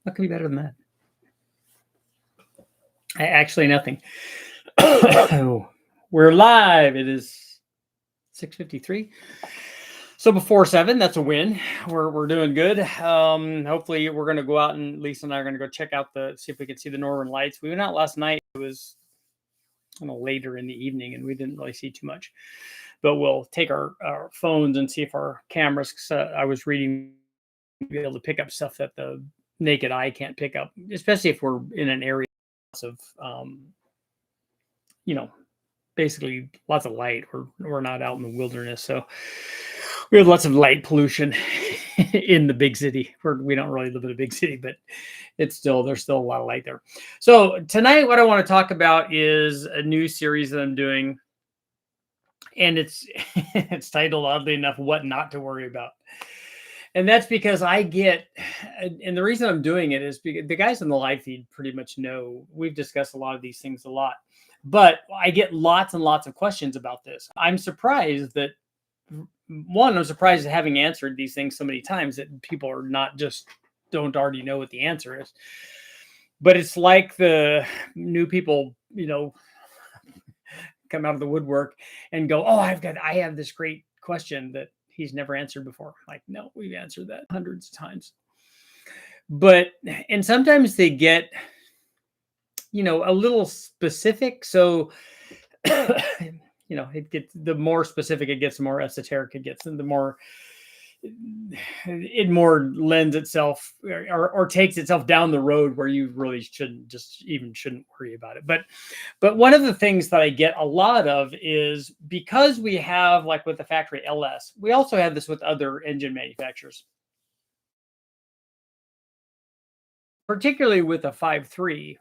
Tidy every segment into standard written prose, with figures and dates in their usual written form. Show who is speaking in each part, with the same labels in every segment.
Speaker 1: What could be better than that? Actually, nothing. We're live. It is 6:53. So before 7, that's a win. We're doing good. Hopefully we're going to go out, and Lisa and I are going to go check out see if we can see the Northern Lights. We went out last night. It was later in the evening, and we didn't really see too much. But we'll take our phones and see if our cameras. I was reading, be able to pick up stuff that the naked eye can't pick up, especially if we're in an area of basically lots of light. We're not out in the wilderness, so we have lots of light pollution in the big city. We don't really live in a big city, but there's still a lot of light there. So tonight, what I want to talk about is a new series that I'm doing, and it's titled, oddly enough, "What Not to Worry About." And that's because and the reason I'm doing it is because the guys in the live feed pretty much know we've discussed a lot of these things a lot, but I get lots and lots of questions about this. I'm surprised at having answered these things so many times that people are not just don't already know what the answer is. But it's like the new people, come out of the woodwork and go, "Oh, I have this great question that he's never answered before." Like, no, we've answered that hundreds of times. And sometimes they get, a little specific. So, it gets, the more specific it gets, the more esoteric it gets, and the more it more lends itself or takes itself down the road where you really shouldn't worry about it. But one of the things that I get a lot of is, because we have, like with the factory LS, we also have this with other engine manufacturers, particularly with a 5.3,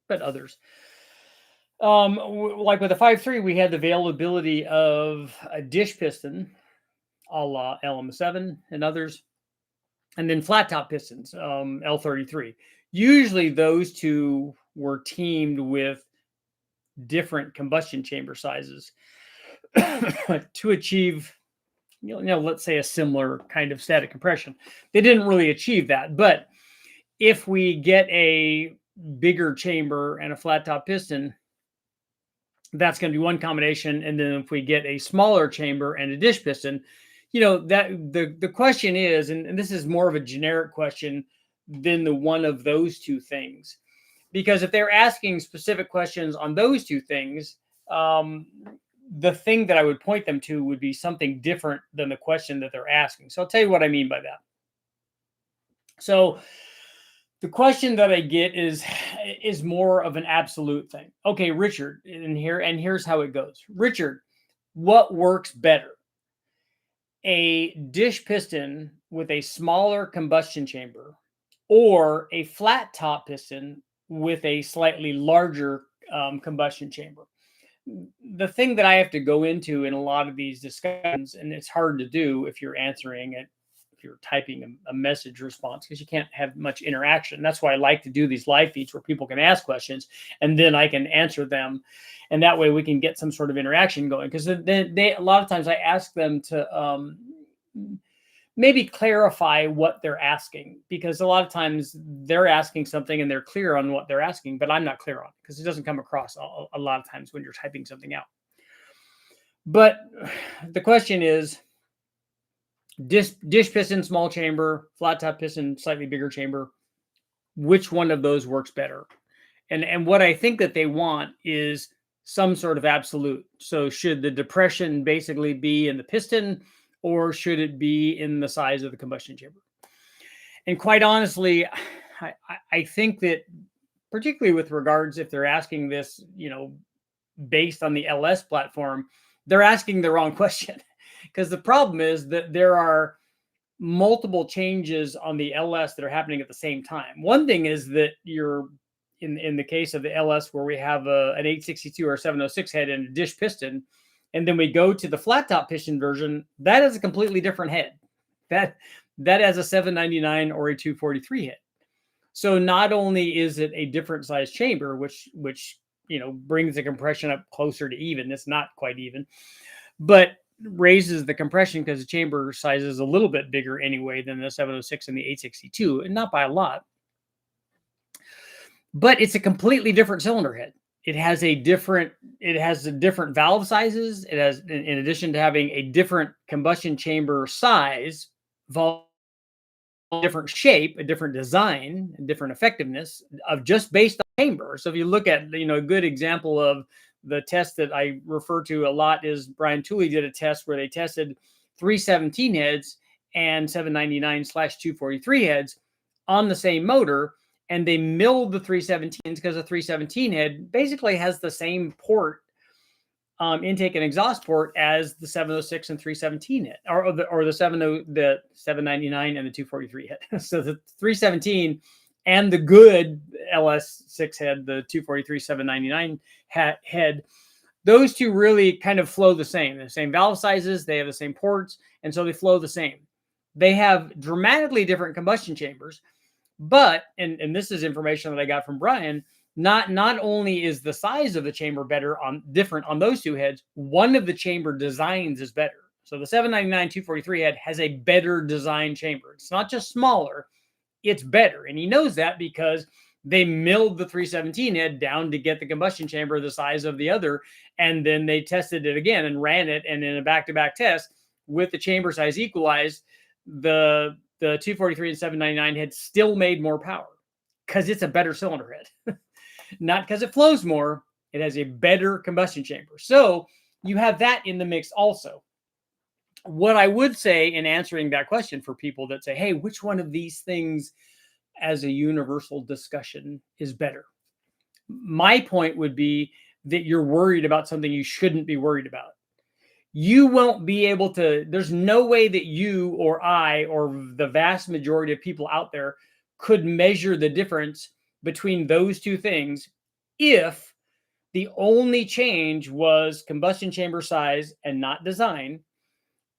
Speaker 1: but others. Like with a 5.3, we had the availability of a dish piston, a la LM7 and others, and then flat top pistons, L33. Usually those two were teamed with different combustion chamber sizes to achieve, let's say, a similar kind of static compression. They didn't really achieve that, but if we get a bigger chamber and a flat top piston, that's going to be one combination. And then if we get a smaller chamber and a dish piston, that the question is, and this is more of a generic question than the one of those two things, because if they're asking specific questions on those two things, the thing that I would point them to would be something different than the question that they're asking. So I'll tell you what I mean by that. So the question that I get is more of an absolute thing. Okay, Richard, and here's how it goes. Richard, what works better? A dish piston with a smaller combustion chamber, or a flat top piston with a slightly larger combustion chamber? The thing that I have to go into in a lot of these discussions, and it's hard to do if you're answering it, if you're typing a message response, because you can't have much interaction. That's why I like to do these live feeds where people can ask questions and then I can answer them. And that way we can get some sort of interaction going. Because a lot of times I ask them to maybe clarify what they're asking, because a lot of times they're asking something and they're clear on what they're asking, but I'm not clear on it because it doesn't come across a lot of times when you're typing something out. But the question is, dish piston, small chamber, flat top piston, slightly bigger chamber, which one of those works better? And what I think that they want is some sort of absolute. So should the depression basically be in the piston, or should it be in the size of the combustion chamber? And quite honestly, I think that, particularly with regards, if they're asking this, based on the LS platform, they're asking the wrong question. Because the problem is that there are multiple changes on the LS that are happening at the same time. One thing is that you're in the case of the LS, where we have an 862 or 706 head and a dish piston, and then we go to the flat top piston version, that is a completely different head. That has a 799 or a 243 head. So not only is it a different size chamber, which brings the compression up closer to even. It's not quite even, but raises the compression because the chamber size is a little bit bigger anyway than the 706 and the 862, and not by a lot. But it's a completely different cylinder head. It has different valve sizes. It has, in addition to having a different combustion chamber size, different shape, a different design, a different effectiveness of just based on chamber. So if you look at, a good example of the test that I refer to a lot is Brian Tooley did a test where they tested 317 heads and 799/243 heads on the same motor, and they milled the 317s because the 317 head basically has the same port, intake and exhaust port, as the 706 and 317 head, or the 799 and the 243 head. So the 317 and the good LS6 head, the 243 799 head, those two really kind of flow the same valve sizes, they have the same ports, and so they flow the same. They have dramatically different combustion chambers, but, and this is information that I got from Brian, not only is the size of the chamber different on those two heads, one of the chamber designs is better. So the 799 243 head has a better design chamber. It's not just smaller, it's better. And he knows that because they milled the 317 head down to get the combustion chamber the size of the other. And then they tested it again and ran it. And in a back-to-back test with the chamber size equalized, the 243 and 799 head still made more power because it's a better cylinder head. Not because it flows more, it has a better combustion chamber. So you have that in the mix also. What I would say in answering that question for people that say, hey, which one of these things as a universal discussion is better? My point would be that you're worried about something you shouldn't be worried about. You won't be able to, there's no way that you or I or the vast majority of people out there could measure the difference between those two things if the only change was combustion chamber size and not design.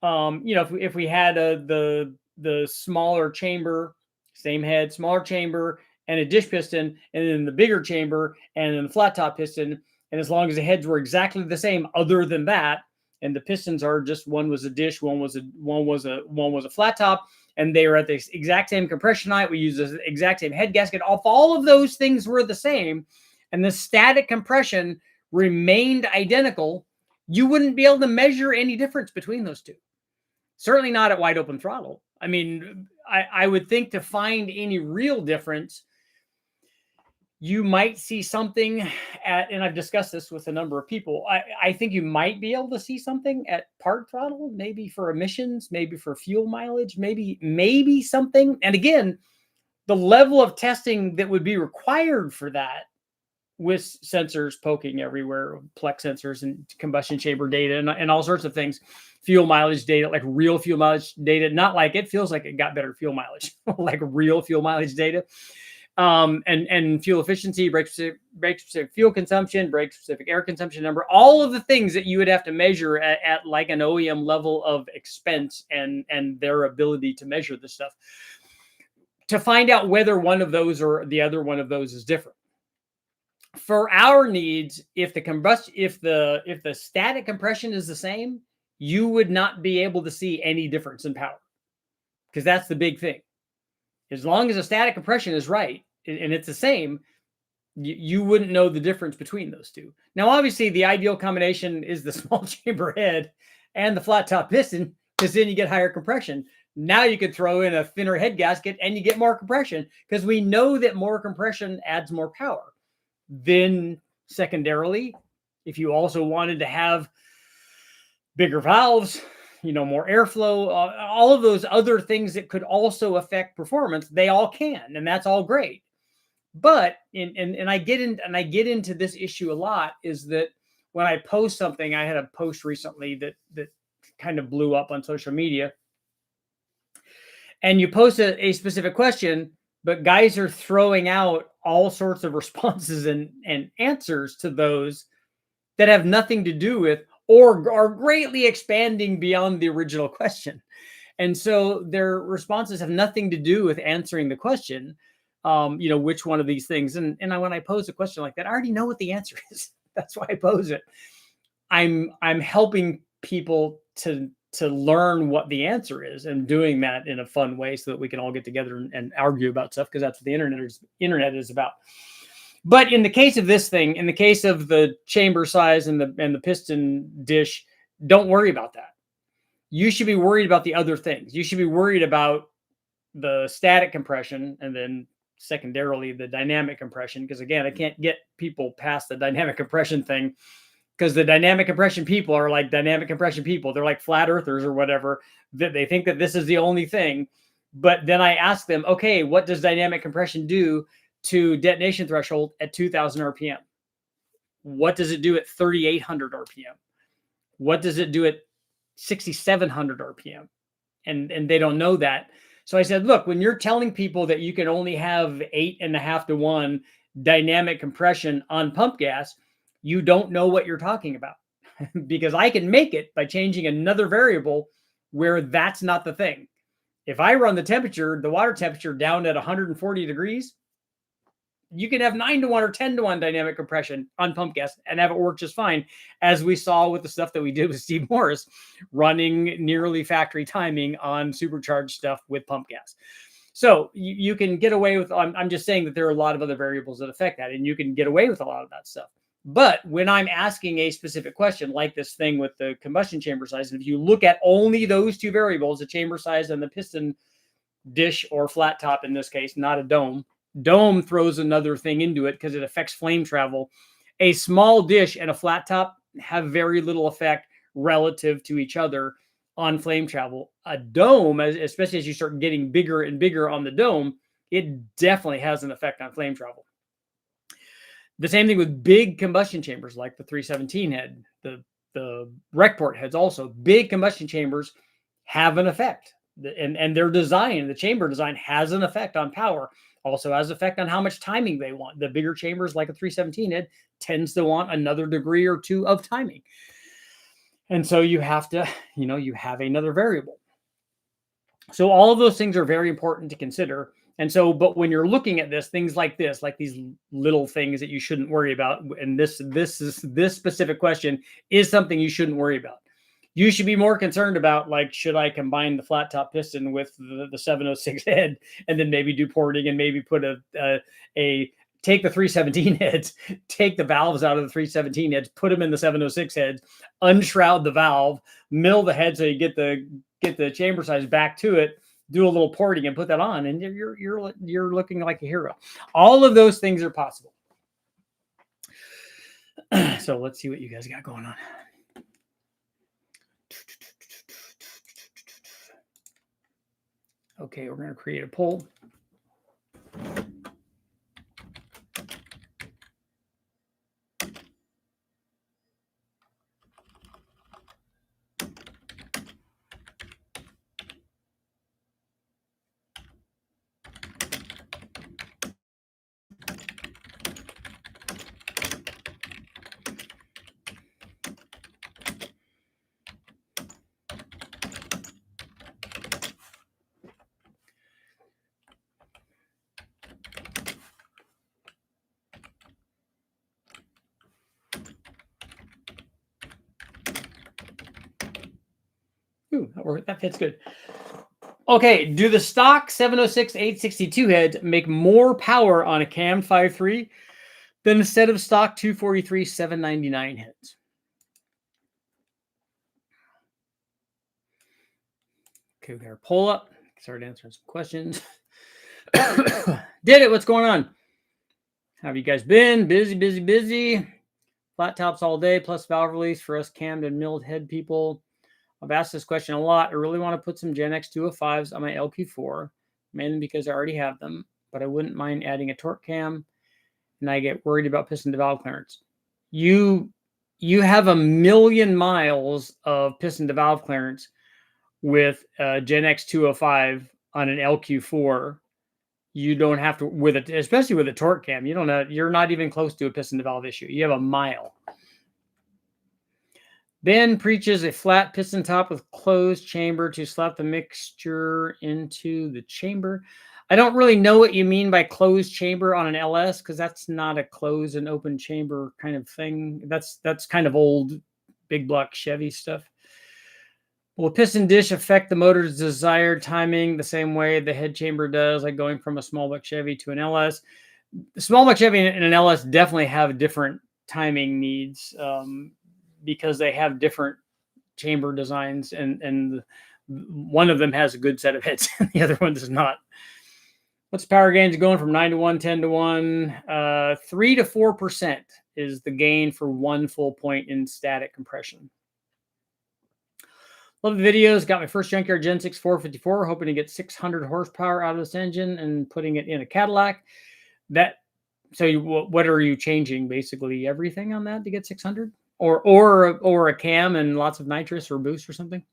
Speaker 1: If we had the smaller chamber, same head, smaller chamber, and a dish piston, and then the bigger chamber, and then the flat top piston, and as long as the heads were exactly the same, other than that, and the pistons are just, one was a dish, one was a flat top, and they were at the exact same compression height. We used the exact same head gasket. If all of those things were the same, and the static compression remained identical, you wouldn't be able to measure any difference between those two. Certainly not at wide open throttle. I mean, I would think to find any real difference, you might see something at, and I've discussed this with a number of people, I think you might be able to see something at part throttle, maybe for emissions, maybe for fuel mileage, maybe something. And again, the level of testing that would be required for that, with sensors poking everywhere, plex sensors and combustion chamber data and all sorts of things, fuel mileage data, like real fuel mileage data, not like it feels like it got better fuel mileage, like real fuel mileage data, and fuel efficiency, brake specific fuel consumption, brake specific air consumption number, all of the things that you would have to measure at like an OEM level of expense and their ability to measure this stuff to find out whether one of those or the other one of those is different. For our needs, if the static compression is the same, you would not be able to see any difference in power, because that's the big thing. As long as the static compression is right and it's the same, you wouldn't know the difference between those two. Now, obviously, the ideal combination is the small chamber head and the flat top piston, because then you get higher compression. Now you could throw in a thinner head gasket and you get more compression, because we know that more compression adds more power. Then secondarily, if you also wanted to have bigger valves, more airflow, all of those other things that could also affect performance, they all can, and that's all great. But I get into this issue a lot, is that when I post something, I had a post recently that kind of blew up on social media, and you post a specific question, but guys are throwing out all sorts of responses and answers to those that have nothing to do with, or are greatly expanding beyond the original question. And so their responses have nothing to do with answering the question, which one of these things. And when I pose a question like that, I already know what the answer is. That's why I pose it. I'm helping people to learn what the answer is, and doing that in a fun way so that we can all get together and argue about stuff, because that's what the internet is about. But in the case of this thing, in the case of the chamber size and the piston dish, don't worry about that. You should be worried about the other things. You should be worried about the static compression, and then secondarily the dynamic compression, because again, I can't get people past the dynamic compression thing, because the dynamic compression people are like dynamic compression people. They're like flat earthers or whatever, that they think that this is the only thing. But then I ask them, okay, what does dynamic compression do to detonation threshold at 2000 RPM? What does it do at 3800 RPM? What does it do at 6700 RPM? And they don't know that. So I said, look, when you're telling people that you can only have 8.5 to 1 dynamic compression on pump gas, you don't know what you're talking about, because I can make it by changing another variable where that's not the thing. If I run the water temperature down at 140 degrees, you can have 9 to 1 or 10 to 1 dynamic compression on pump gas and have it work just fine, as we saw with the stuff that we did with Steve Morris, running nearly factory timing on supercharged stuff with pump gas. So you can get away with, I'm just saying that there are a lot of other variables that affect that, and you can get away with a lot of that stuff. But when I'm asking a specific question, like this thing with the combustion chamber size, if you look at only those two variables, the chamber size and the piston dish or flat top in this case, not a dome. Dome throws another thing into it because it affects flame travel. A small dish and a flat top have very little effect relative to each other on flame travel. A dome, especially as you start getting bigger and bigger on the dome, it definitely has an effect on flame travel. The same thing with big combustion chambers like the 317 head, the rec port heads also. Big combustion chambers have an effect. And their design, the chamber design, has an effect on power. Also has effect on how much timing they want. The bigger chambers, like a 317 head, tends to want another degree or two of timing. And so you have to, you have another variable. So all of those things are very important to consider. And so, but when you're looking at this, things like this, like these little things that you shouldn't worry about, and this specific question is something you shouldn't worry about. You should be more concerned about, like, should I combine the flat top piston with the 706 head, and then maybe do porting, and maybe put take the 317 heads, take the valves out of the 317 heads, put them in the 706 heads, unshroud the valve, mill the head so you get the chamber size back to it, do a little porting and put that on, and you're looking like a hero. All of those things are possible. So let's see what you guys got going on. Okay, we're going to create a poll. Ooh, that fits good. Okay, do the stock 706 862 heads make more power on a cam 5.3 than a set of stock 243 799 heads? Okay, we got our poll up. Start answering some questions. Did it? What's going on? How have you guys been? Busy. Flat tops all day, plus valve release for us cammed and milled head people. I've asked this question a lot. I really want to put some Gen X 205s on my LQ4, mainly because I already have them, but I wouldn't mind adding a torque cam, and I get worried about piston to valve clearance. You have 1,000,000 miles of piston to valve clearance with Gen X 205 on an LQ4. You don't have to, especially with a torque cam, you're not even close to a piston to valve issue. You have a mile. Ben preaches a flat piston top with closed chamber to slap the mixture into the chamber. I don't really know what you mean by closed chamber on an LS, because that's not a closed and open chamber kind of thing. That's kind of old big block Chevy stuff. Will a piston dish affect the motor's desired timing the same way the head chamber does, like going from a small block Chevy to an LS? The small block Chevy and an LS definitely have different timing needs because they have different chamber designs, and one of them has a good set of hits and the other one does not. What's power gains going from 9 to 1, 10 to 1? 3 to 4% is the gain for 1 full point in static compression. Love the videos. Got my first junkyard Gen 6 454, hoping to get 600 horsepower out of this engine and putting it in a Cadillac. What are you changing? Basically everything on that to get 600, or a cam and lots of nitrous or boost or something.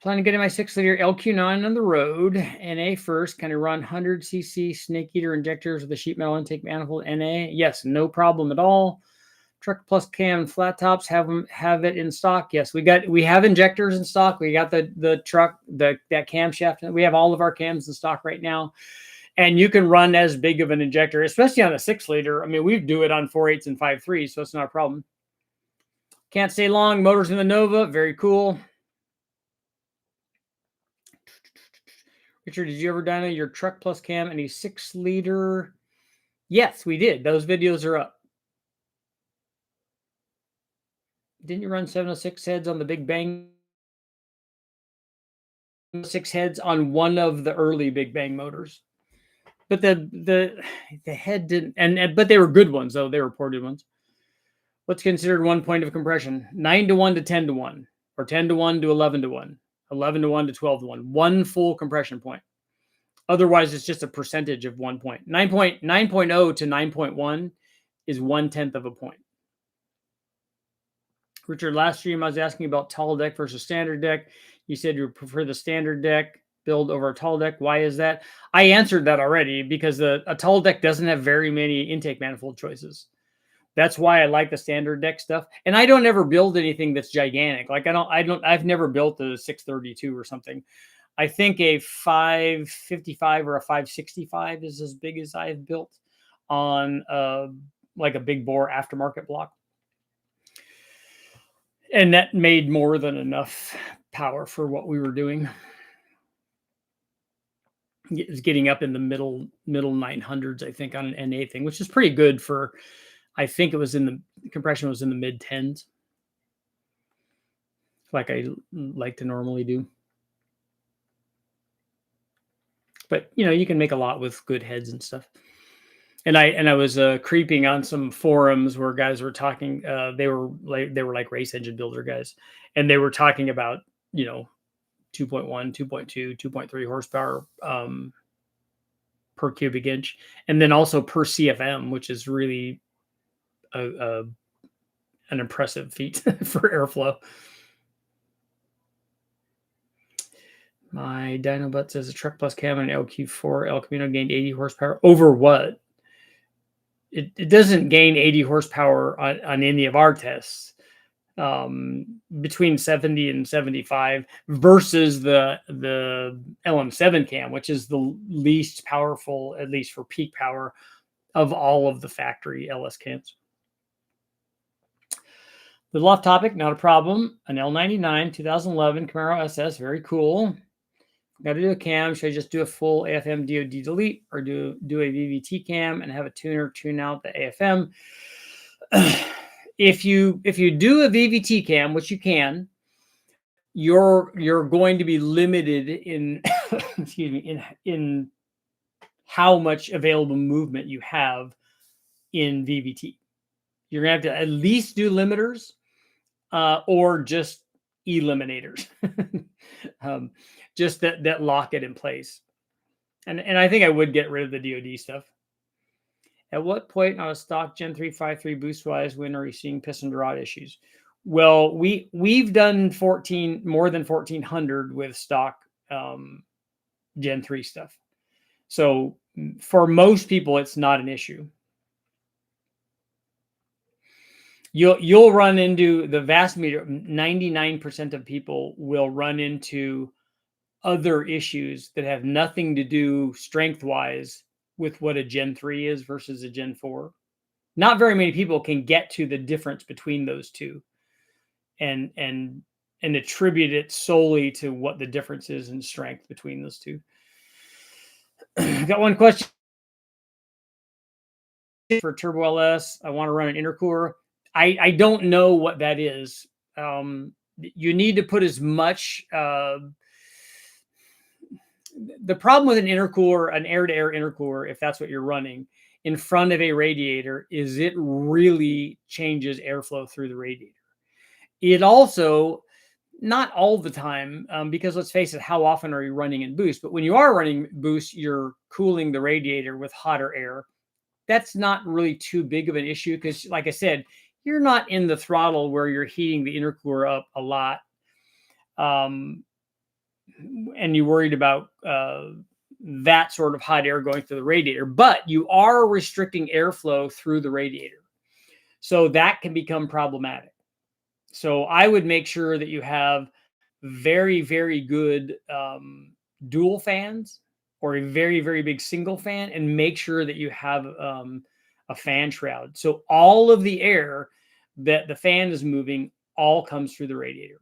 Speaker 1: Planning on getting my 6-liter LQ9 on the road. NA first. Can I run 100cc snake eater injectors with a sheet metal intake manifold? NA? Yes, no problem at all. Truck plus cam flat tops have it in stock. Yes, we have injectors in stock. We got the truck, that camshaft. We have all of our cams in stock right now. And you can run as big of an injector, especially on a 6-liter. I mean, we do it on 4.8s and 5.3s, so it's not a problem. Can't stay long. Motors in the Nova. Very cool. Richard, did you ever dyno your truck plus cam and a 6-liter? Yes, we did. Those videos are up. Didn't you run 706 heads on the Big Bang? 6 heads on one of the early Big Bang motors. But the head didn't, but they were good ones, though. They were ported ones. What's considered 1 point of compression? 9 to 1 to 10 to 1, or 10 to 1 to 11 to 1, 11 to 1 to 12 to 1. 1 full compression point. Otherwise, it's just a percentage of 1 point. 9.0 to 9.1 is 1/10 of a point. Richard, last stream I was asking about tall deck versus standard deck. You said you prefer the standard deck build over a tall deck. Why is that? I answered that already, because a tall deck doesn't have very many intake manifold choices. That's why I like the standard deck stuff. And I don't ever build anything that's gigantic. Like I've never built a 632 or something. I think a 555 or a 565 is as big as I've built on like a big bore aftermarket block. And that made more than enough power for what we were doing. It's getting up in the middle 900s, I think, on an NA thing, which is pretty good for, I think it was the compression was in the mid 10s, like I like to normally do. But you can make a lot with good heads and stuff. And I was creeping on some forums where guys were talking. They were like race engine builder guys, and they were talking about 2.1, 2.2, 2.3 horsepower per cubic inch, and then also per CFM, which is really an impressive feat for airflow. My dyno butt says a truck plus cam and LQ4 El Camino gained 80 horsepower over what? It doesn't gain 80 horsepower on any of our tests. Between 70 and 75 versus the LM7 cam, which is the least powerful, at least for peak power, of all of the factory LS cams. The off topic, not a problem. An L99 2011 Camaro SS, very cool. Got to do a cam. Should I just do a full AFM DOD delete, or do a VVT cam and have a tuner tune out the AFM? If you do a VVT cam, which you can, you're going to be limited in excuse me, in how much available movement you have in VVT. You're gonna have to at least do limiters or just eliminators. Just that lock it in place. And I think I would get rid of the DoD stuff. At what point on a stock Gen 3 5.3 boost wise, when are you seeing piston rod issues? Well, we've done more than 1400 with stock Gen 3 stuff. So for most people, it's not an issue. You'll run into the vast majority, 99% of people will run into other issues that have nothing to do strength wise with what a Gen 3 is versus a Gen 4. Not very many people can get to the difference between those two and and attribute it solely to what the difference is in strength between those two. Got one question for Turbo LS. I want to run an intercooler. I don't know what that is. You need to put as much. The problem with an intercooler, an air-to-air intercooler, if that's what you're running, in front of a radiator, is it really changes airflow through the radiator. It also, not all the time, because let's face it, how often are you running in boost? But when you are running boost, you're cooling the radiator with hotter air. That's not really too big of an issue because, like I said, you're not in the throttle where you're heating the intercooler up a lot. And you're worried about that sort of hot air going through the radiator, but you are restricting airflow through the radiator. So that can become problematic. So I would make sure that you have very, very good dual fans or a very, very big single fan, and make sure that you have a fan shroud. So all of the air that the fan is moving all comes through the radiator.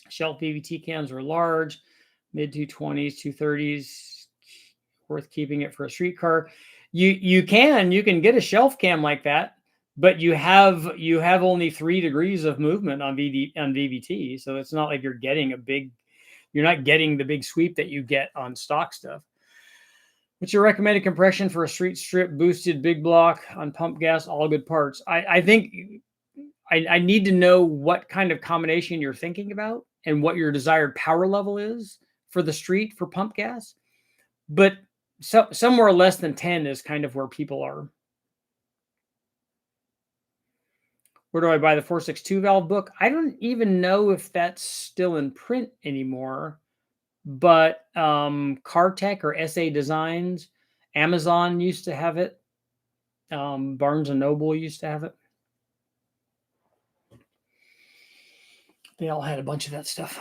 Speaker 1: Shelf VVT cams are large, mid 220s, 230s, worth keeping it for a street car. You can get a shelf cam like that, but you have only 3 degrees of movement on VVT, so it's not like you're not getting the big sweep that you get on stock stuff. What's your recommended compression for a street strip boosted big block on pump gas? All good parts. I think I need to know what kind of combination you're thinking about and what your desired power level is for the street for pump gas. But somewhere less than 10 is kind of where people are. Where do I buy the 462 valve book? I don't even know if that's still in print anymore, but CarTech or SA Designs, Amazon used to have it. Barnes & Noble used to have it. They all had a bunch of that stuff.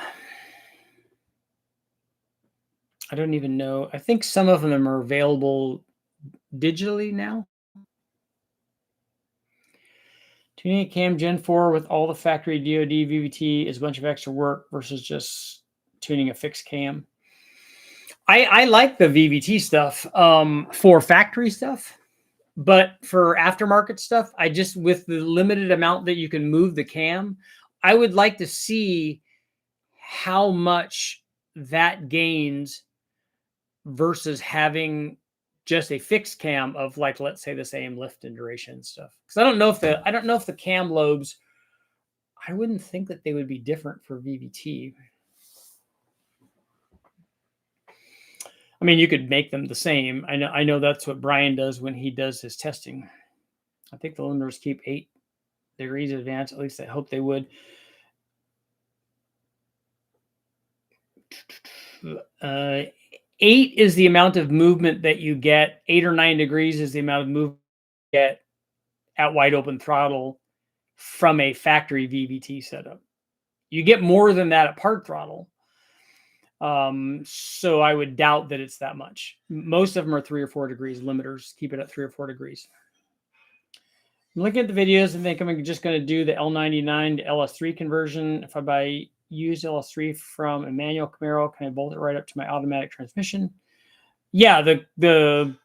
Speaker 1: I don't even know. I think some of them are available digitally now. Tuning a cam Gen 4 with all the factory DOD VVT is a bunch of extra work versus just tuning a fixed cam. I like the VVT stuff for factory stuff, but for aftermarket stuff, with the limited amount that you can move the cam, I would like to see how much that gains versus having just a fixed cam of, like, let's say the same lift and duration stuff. Because I don't know if the cam lobes, I wouldn't think that they would be different for VVT. I mean, you could make them the same. I know that's what Brian does when he does his testing. I think the limiters keep 8 degrees advance. At least I hope they would. 8 is the amount of movement that you get. 8 or 9 degrees is the amount of movement you get at wide open throttle from a factory VVT setup. You get more than that at part throttle. So I would doubt that it's that much. Most of them are 3 or 4 degrees limiters. Keep it at 3 or 4 degrees. I'm looking at the videos and think I'm just going to do the L99 to LS3 conversion. If I buy used LS3 from a manual Camaro, can I bolt it right up to my automatic transmission? Yeah, the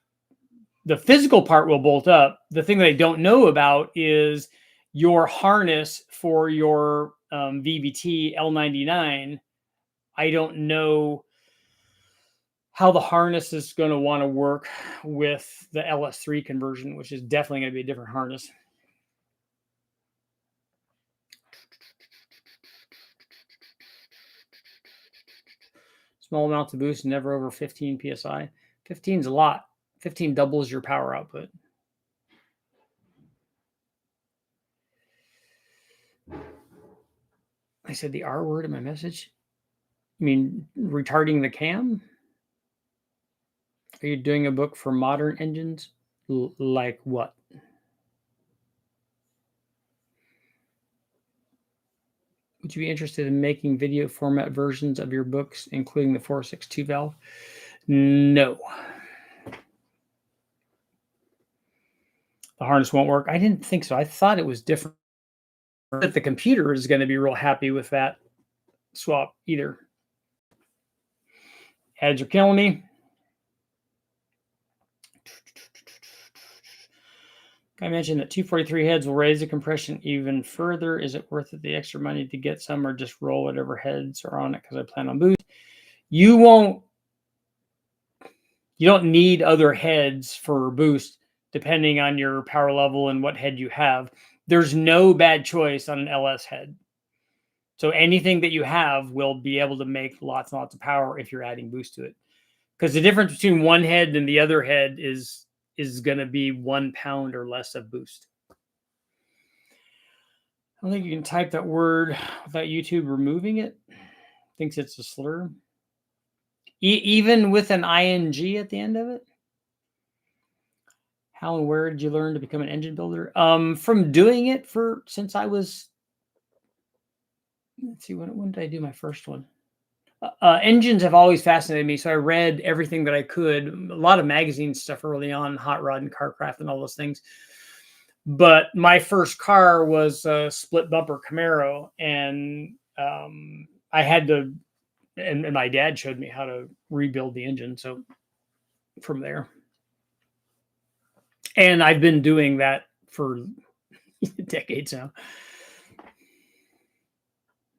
Speaker 1: physical part will bolt up. The thing that I don't know about is your harness for your VVT L99. I don't know how the harness is going to want to work with the LS3 conversion, which is definitely going to be a different harness. Small amounts of boost, never over 15 PSI. 15 is a lot. 15 doubles your power output. I said the R word in my message. I mean, retarding the cam? Are you doing a book for modern engines? Like what? Would you be interested in making video format versions of your books, including the 462 valve? No. The harness won't work. I didn't think so. I thought it was different. that the computer is going to be real happy with that swap either. Heads are killing me. I mentioned that 243 heads will raise the compression even further. Is it worth it, the extra money to get some, or just roll whatever heads are on it because I plan on boost? You don't need other heads for boost depending on your power level and what head you have. There's no bad choice on an LS head. So anything that you have will be able to make lots and lots of power if you're adding boost to it. Because the difference between one head and the other head is going to be 1 pound or less of boost. I don't think you can type that word without YouTube removing it. Thinks it's a slur. Even with an ing at the end of it. How and where did you learn to become an engine builder? From doing it since I was, let's see, when did I do my first one? Engines have always fascinated me, so I read everything that I could. A lot of magazine stuff early on, Hot Rod and Carcraft and all those things. But my first car was a split bumper Camaro, and I had to, and my dad showed me how to rebuild the engine. So from there, and I've been doing that for decades now.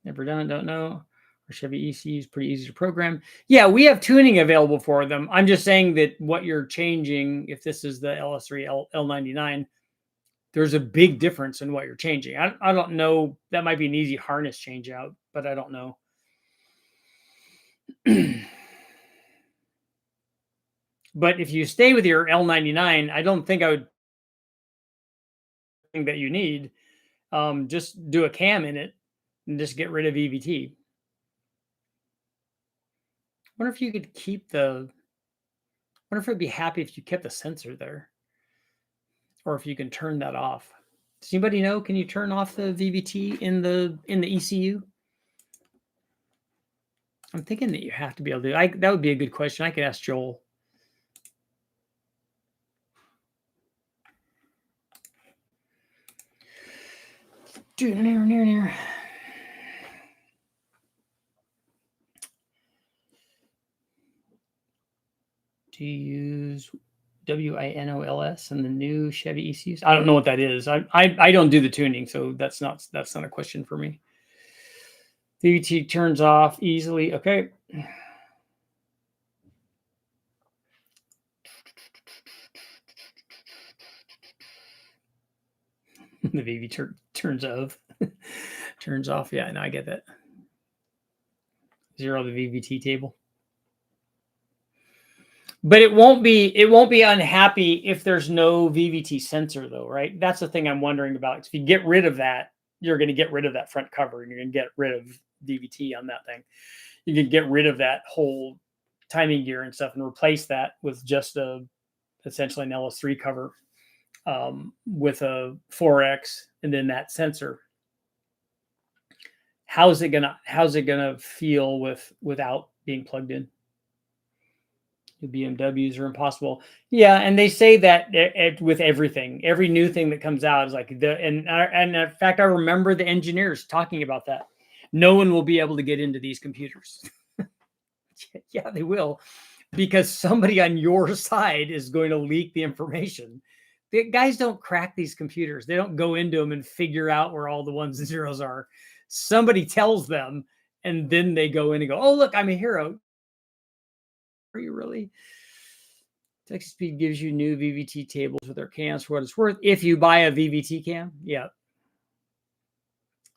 Speaker 1: Never done it, don't know. Our Chevy ECU is pretty easy to program. Yeah, we have tuning available for them. I'm just saying that what you're changing, if this is the LS3 L99, there's a big difference in what you're changing. I don't know. That might be an easy harness change out, but I don't know. But if you stay with your L99, I don't think I would think that you need. Just do a cam in it and just get rid of VVT. I wonder if you could keep the, I wonder if it'd be happy if you kept the sensor there, or if you can turn that off. Does anybody know? Can you turn off the VVT in the ECU? I'm thinking that you have to be able to. That would be a good question. I could ask Joel. Near. Do you use WINOLS and the new Chevy ECUs? I don't know what that is. I don't do the tuning, so that's not a question for me. VVT turns off easily. Okay. The VV turns off. Turns off. Yeah, no, I get that. 0 the VVT table. But it won't be unhappy if there's no VVT sensor though, right? That's the thing I'm wondering about. If you get rid of that, you're going to get rid of that front cover and you're going to get rid of VVT on that thing. You can get rid of that whole timing gear and stuff and replace that with just essentially an LS3 cover with a 4X and then that sensor. How's it gonna feel without being plugged in? The BMWs are impossible. Yeah, and they say that with everything, every new thing that comes out is like and in fact, I remember the engineers talking about that. No one will be able to get into these computers. Yeah, they will, because somebody on your side is going to leak the information. The guys don't crack these computers. They don't go into them and figure out where all the ones and zeros are. Somebody tells them, and then they go in and go, "Oh, look, I'm a hero." Are you really? Texas Speed gives you new VVT tables with their cams for what it's worth. If you buy a VVT cam, yeah.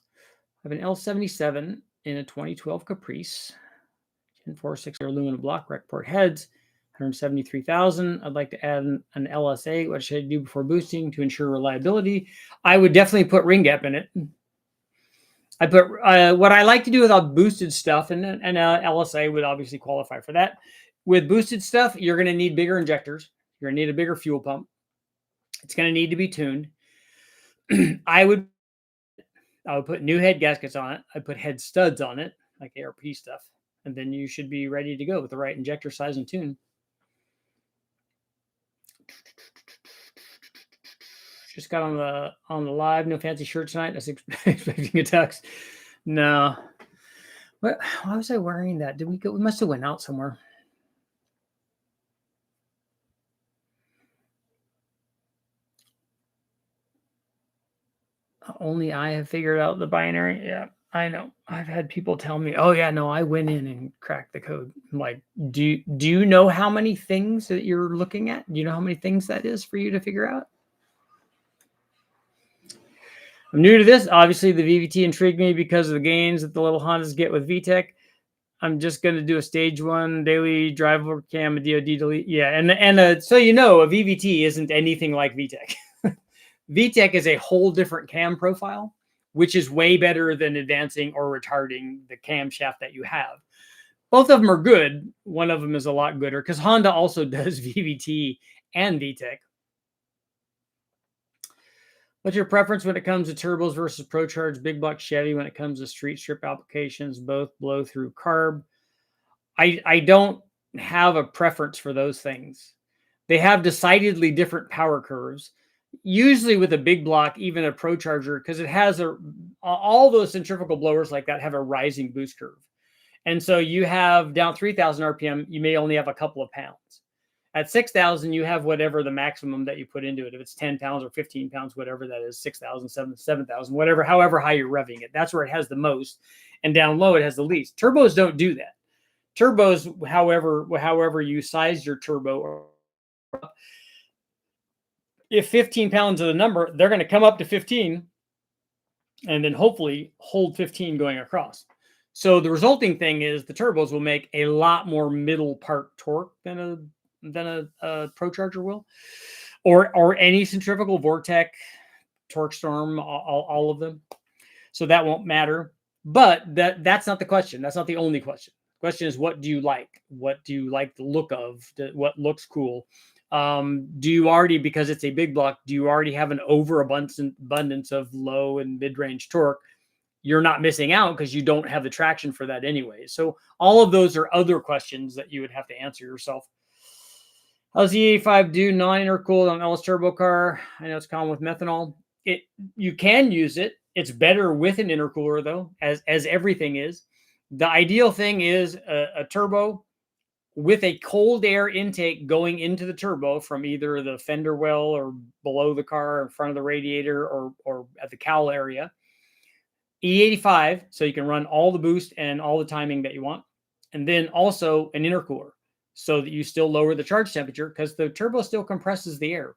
Speaker 1: I have an L77 in a 2012 Caprice. 1046 aluminum block rec port heads. 173,000. I'd like to add an LSA. What should I do before boosting to ensure reliability? I would definitely put ring gap in it. I put what I like to do with all boosted stuff, and LSA would obviously qualify for that. With boosted stuff, you're going to need bigger injectors. You're going to need a bigger fuel pump. It's going to need to be tuned. I would put new head gaskets on it. I'd put head studs on it, like ARP stuff. And then you should be ready to go with the right injector size and tune. Just got on the live. No fancy shirt tonight. I was expecting a tux. No. Why was I wearing that? Did we go? We must have went out somewhere. Only I have figured out the binary. Yeah, I know. I've had people tell me, "Oh yeah, no, I went in and cracked the code." I'm like, do you know how many things that you're looking at? Do you know how many things that is for you to figure out? I'm new to this. Obviously, the VVT intrigued me because of the gains that the little Hondas get with VTEC. I'm just going to do a stage 1 daily driver cam, a DOD delete. Yeah, and so you know, a VVT isn't anything like VTEC. VTEC is a whole different cam profile, which is way better than advancing or retarding the camshaft that you have. Both of them are good. One of them is a lot gooder because Honda also does VVT and VTEC. What's your preference when it comes to turbos versus ProCharge big block Chevy when it comes to street strip applications, both blow through carb? I don't have a preference for those things. They have decidedly different power curves. Usually with a big block, even a ProCharger, because it has all those centrifugal blowers like that have a rising boost curve. And so you have down 3,000 RPM, you may only have a couple of pounds. At 6,000, you have whatever the maximum that you put into it. If it's 10 pounds or 15 pounds, whatever that is, 6,000, 7,000, whatever, however high you're revving it. That's where it has the most. And down low, it has the least. Turbos don't do that. Turbos, however you size your turbo, if 15 pounds of the number, they're going to come up to 15 and then hopefully hold 15 going across. So the resulting thing is the turbos will make a lot more middle part torque than a ProCharger will, or any centrifugal Vortec, Torque Storm, all of them. So that won't matter. But that's not the question. That's not the only question. The question is, what do you like? What do you like the look of? What looks cool? Do you already, because it's a big block, do you already have an overabundance of low and mid-range torque? You're not missing out because you don't have the traction for that anyway. So all of those are other questions that you would have to answer yourself. How's the E85 do non-intercooled on LS turbo car? I know it's common with methanol. You can use it. It's better with an intercooler though, as everything is. The ideal thing is a turbo with a cold air intake going into the turbo from either the fender well or below the car, in front of the radiator, or at the cowl area. E85, so you can run all the boost and all the timing that you want. And then also an intercooler so that you still lower the charge temperature because the turbo still compresses the air.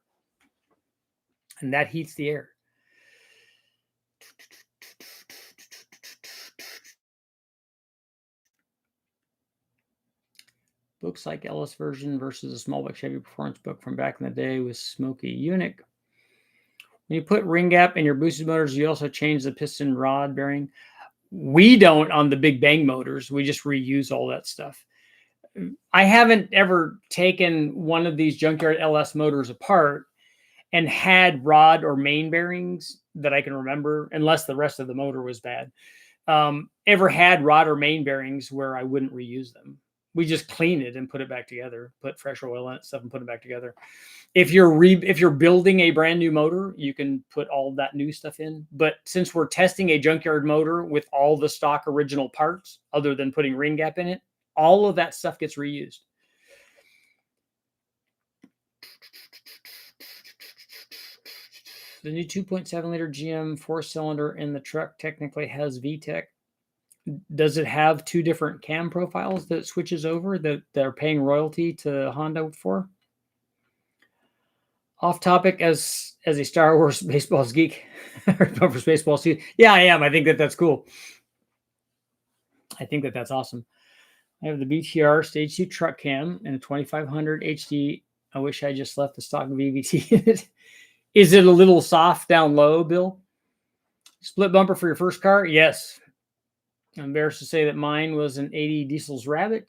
Speaker 1: And that heats the air. Books like LS version versus a small block Chevy performance book from back in the day with Smokey Unic. When you put ring gap in your boosted motors, you also change the piston rod bearing. We don't on the Big Bang motors. We just reuse all that stuff. I haven't ever taken one of these junkyard LS motors apart and had rod or main bearings that I can remember, unless the rest of the motor was bad. Ever had rod or main bearings where I wouldn't reuse them. We just clean it and put it back together, put fresh oil in it, stuff, and put it back together. If you're building a brand new motor, you can put all that new stuff in. But since we're testing a junkyard motor with all the stock original parts, other than putting ring gap in it, all of that stuff gets reused. The new 2.7 liter GM 4-cylinder in the truck technically has VTEC. Does it have two different cam profiles that it switches over that they're paying royalty to Honda for? Off topic, as a Star Wars Baseballs geek, for Baseballs too. Yeah, I am. I think that's cool. I think that's awesome. I have the BTR Stage 2 truck cam and a 2500 HD. I wish I just left the stock VVT in it. Is it a little soft down low, Bill? Split bumper for your first car? Yes. I'm embarrassed to say that mine was an 80 Diesel's Rabbit.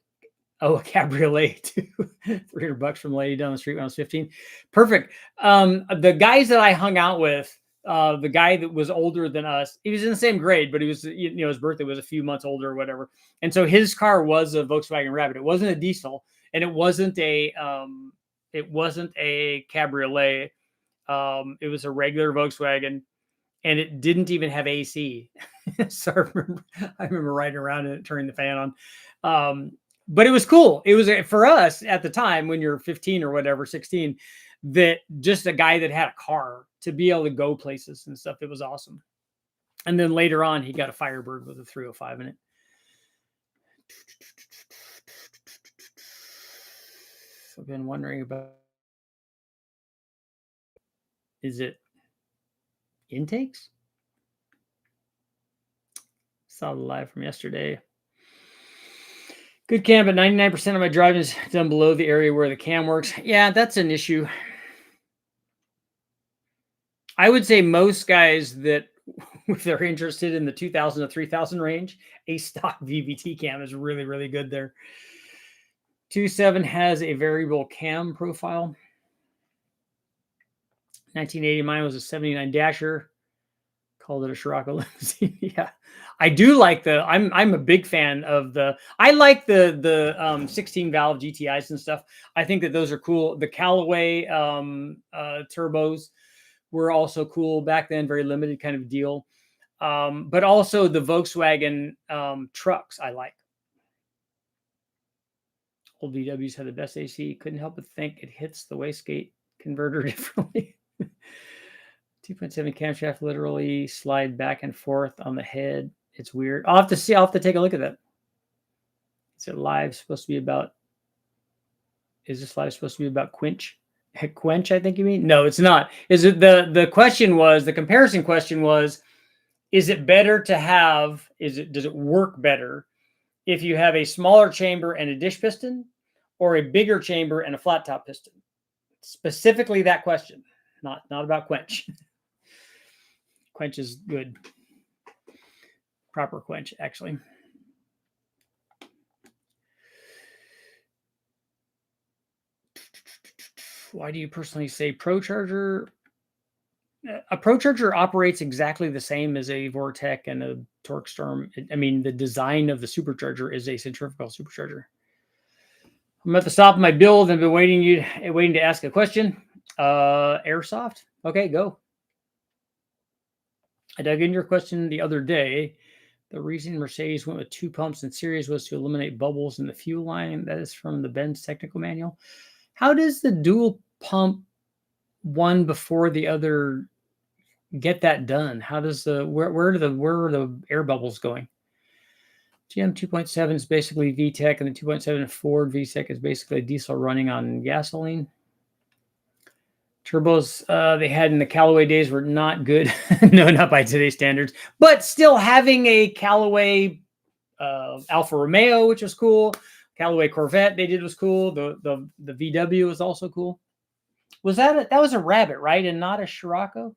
Speaker 1: Oh, a cabriolet too. $300 from a lady down the street when I was 15. Perfect. The guys that I hung out with, the guy that was older than us, he was in the same grade, but he was, his birthday was a few months older or whatever. And so his car was a Volkswagen Rabbit. It wasn't a diesel, and it wasn't a cabriolet. It was a regular Volkswagen, and it didn't even have AC. So I remember riding around in it, turning the fan on. But it was cool. It was for us at the time when you're 15 or whatever, 16, that just a guy that had a car to be able to go places and stuff. It was awesome. And then later on, he got a Firebird with a 305 in it. I've been wondering about, is it intakes? Saw the live from yesterday. Good cam, but 99% of my driving is done below the area where the cam works. Yeah, that's an issue. I would say most guys that, if they're interested in the 2000 to 3000 range, a stock VVT cam is really, really good there. 2.7 has a variable cam profile. 1980, mine was a 79 Dasher. Called it a Scirocco limousine. Yeah, I do like I'm a big fan of I like the 16 valve GTIs and stuff. I think that those are cool. The Callaway turbos were also cool back then, very limited kind of deal. But also the Volkswagen trucks I like. Old VWs had the best AC. Couldn't help but think it hits the wastegate converter differently. 2.7 camshaft literally slide back and forth on the head. It's weird. I'll have to see. I'll have to take a look at that. Is it live supposed to be about? Is this live supposed to be about quench? Quench, I think you mean? No, it's not. Is it the question was, the comparison question was, is it better to have, does it work better if you have a smaller chamber and a dish piston, or a bigger chamber and a flat top piston? Specifically that question, not about quench. Quench is good. Proper quench, actually. Why do you personally say Pro Charger? A Pro Charger operates exactly the same as a Vortec and a Torque Storm. I mean, the design of the supercharger is a centrifugal supercharger. I'm at the stop of my build and been waiting to ask a question. Airsoft? Okay, go. I dug into your question the other day. The reason Mercedes went with 2 pumps in series was to eliminate bubbles in the fuel line. That is from the Benz technical manual. How does the dual pump one before the other get that done? How does where are the air bubbles going? GM 2.7 is basically VTEC, and the 2.7 Ford VTEC is basically a diesel running on gasoline. Turbos they had in the Callaway days were not good. No, not by today's standards, but still having a Callaway Alfa Romeo, which was cool. Callaway Corvette they did was cool. The VW was also cool. Was that was a Rabbit, right? And not a Scirocco?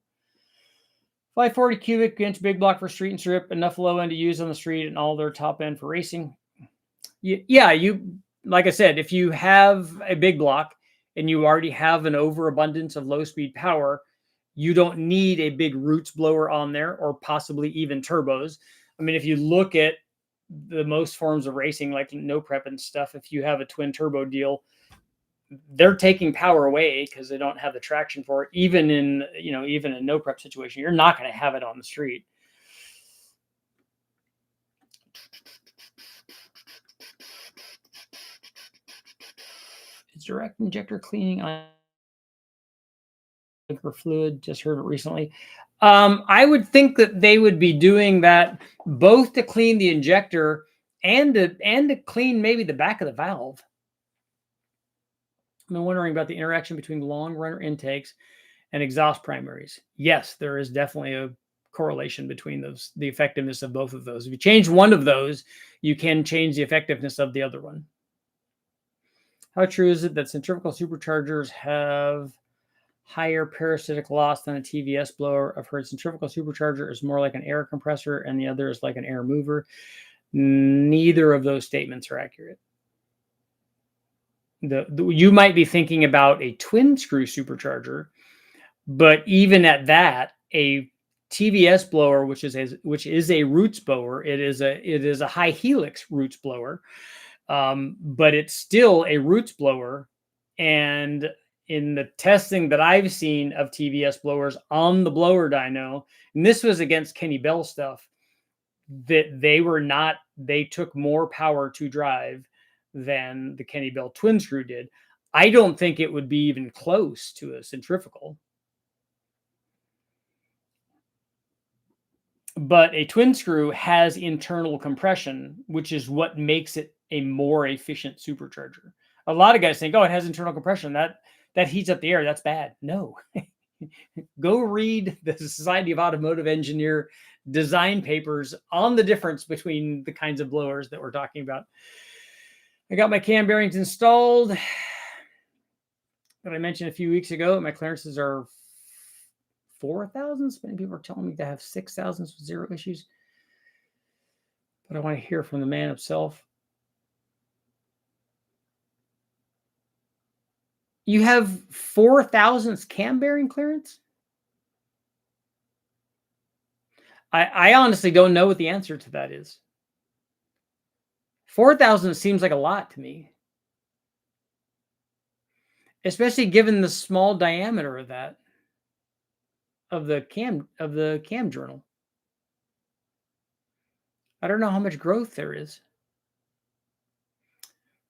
Speaker 1: 540 cubic inch big block for street and strip, enough low end to use on the street and all their top end for racing. Yeah, you like I said, if you have a big block and you already have an overabundance of low speed power, you don't need a big roots blower on there, or possibly even turbos. I mean, if you look at the most forms of racing, like no prep and stuff, if you have a twin turbo deal, they're taking power away because they don't have the traction for it. Even in a no prep situation, you're not going to have it on the street. Is direct injector cleaning on fluid? Just heard it recently. I would think that they would be doing that both to clean the injector and to clean maybe the back of the valve. I'm wondering about the interaction between long runner intakes and exhaust primaries. Yes, there is definitely a correlation between those, the effectiveness of both of those. If you change one of those, you can change the effectiveness of the other one. How true is it that centrifugal superchargers have higher parasitic loss than a TVS blower? I've heard centrifugal supercharger is more like an air compressor and the other is like an air mover. Neither of those statements are accurate. You might be thinking about a twin screw supercharger, but even at that, a TVS blower, which is a roots blower, it is a high helix roots blower, but it's still a roots blower, and in the testing that I've seen of TVS blowers on the blower dyno, and this was against Kenny Bell stuff, that they took more power to drive than the Kenny Bell twin screw did. I don't think it would be even close to a centrifugal. But a twin screw has internal compression, which is what makes it a more efficient supercharger. A lot of guys think, oh, it has internal compression. That heats up the air. That's bad. No. Go read the Society of Automotive Engineer design papers on the difference between the kinds of blowers that we're talking about. I got my cam bearings installed that I mentioned a few weeks ago. My clearances are 4,000. Many people are telling me to have 6,000 with zero issues. But I want to hear from the man himself. You have 4,000 cam bearing clearance? I honestly don't know what the answer to that is. 4,000 seems like a lot to me, especially given the small diameter of that, of the cam journal. I don't know how much growth there is.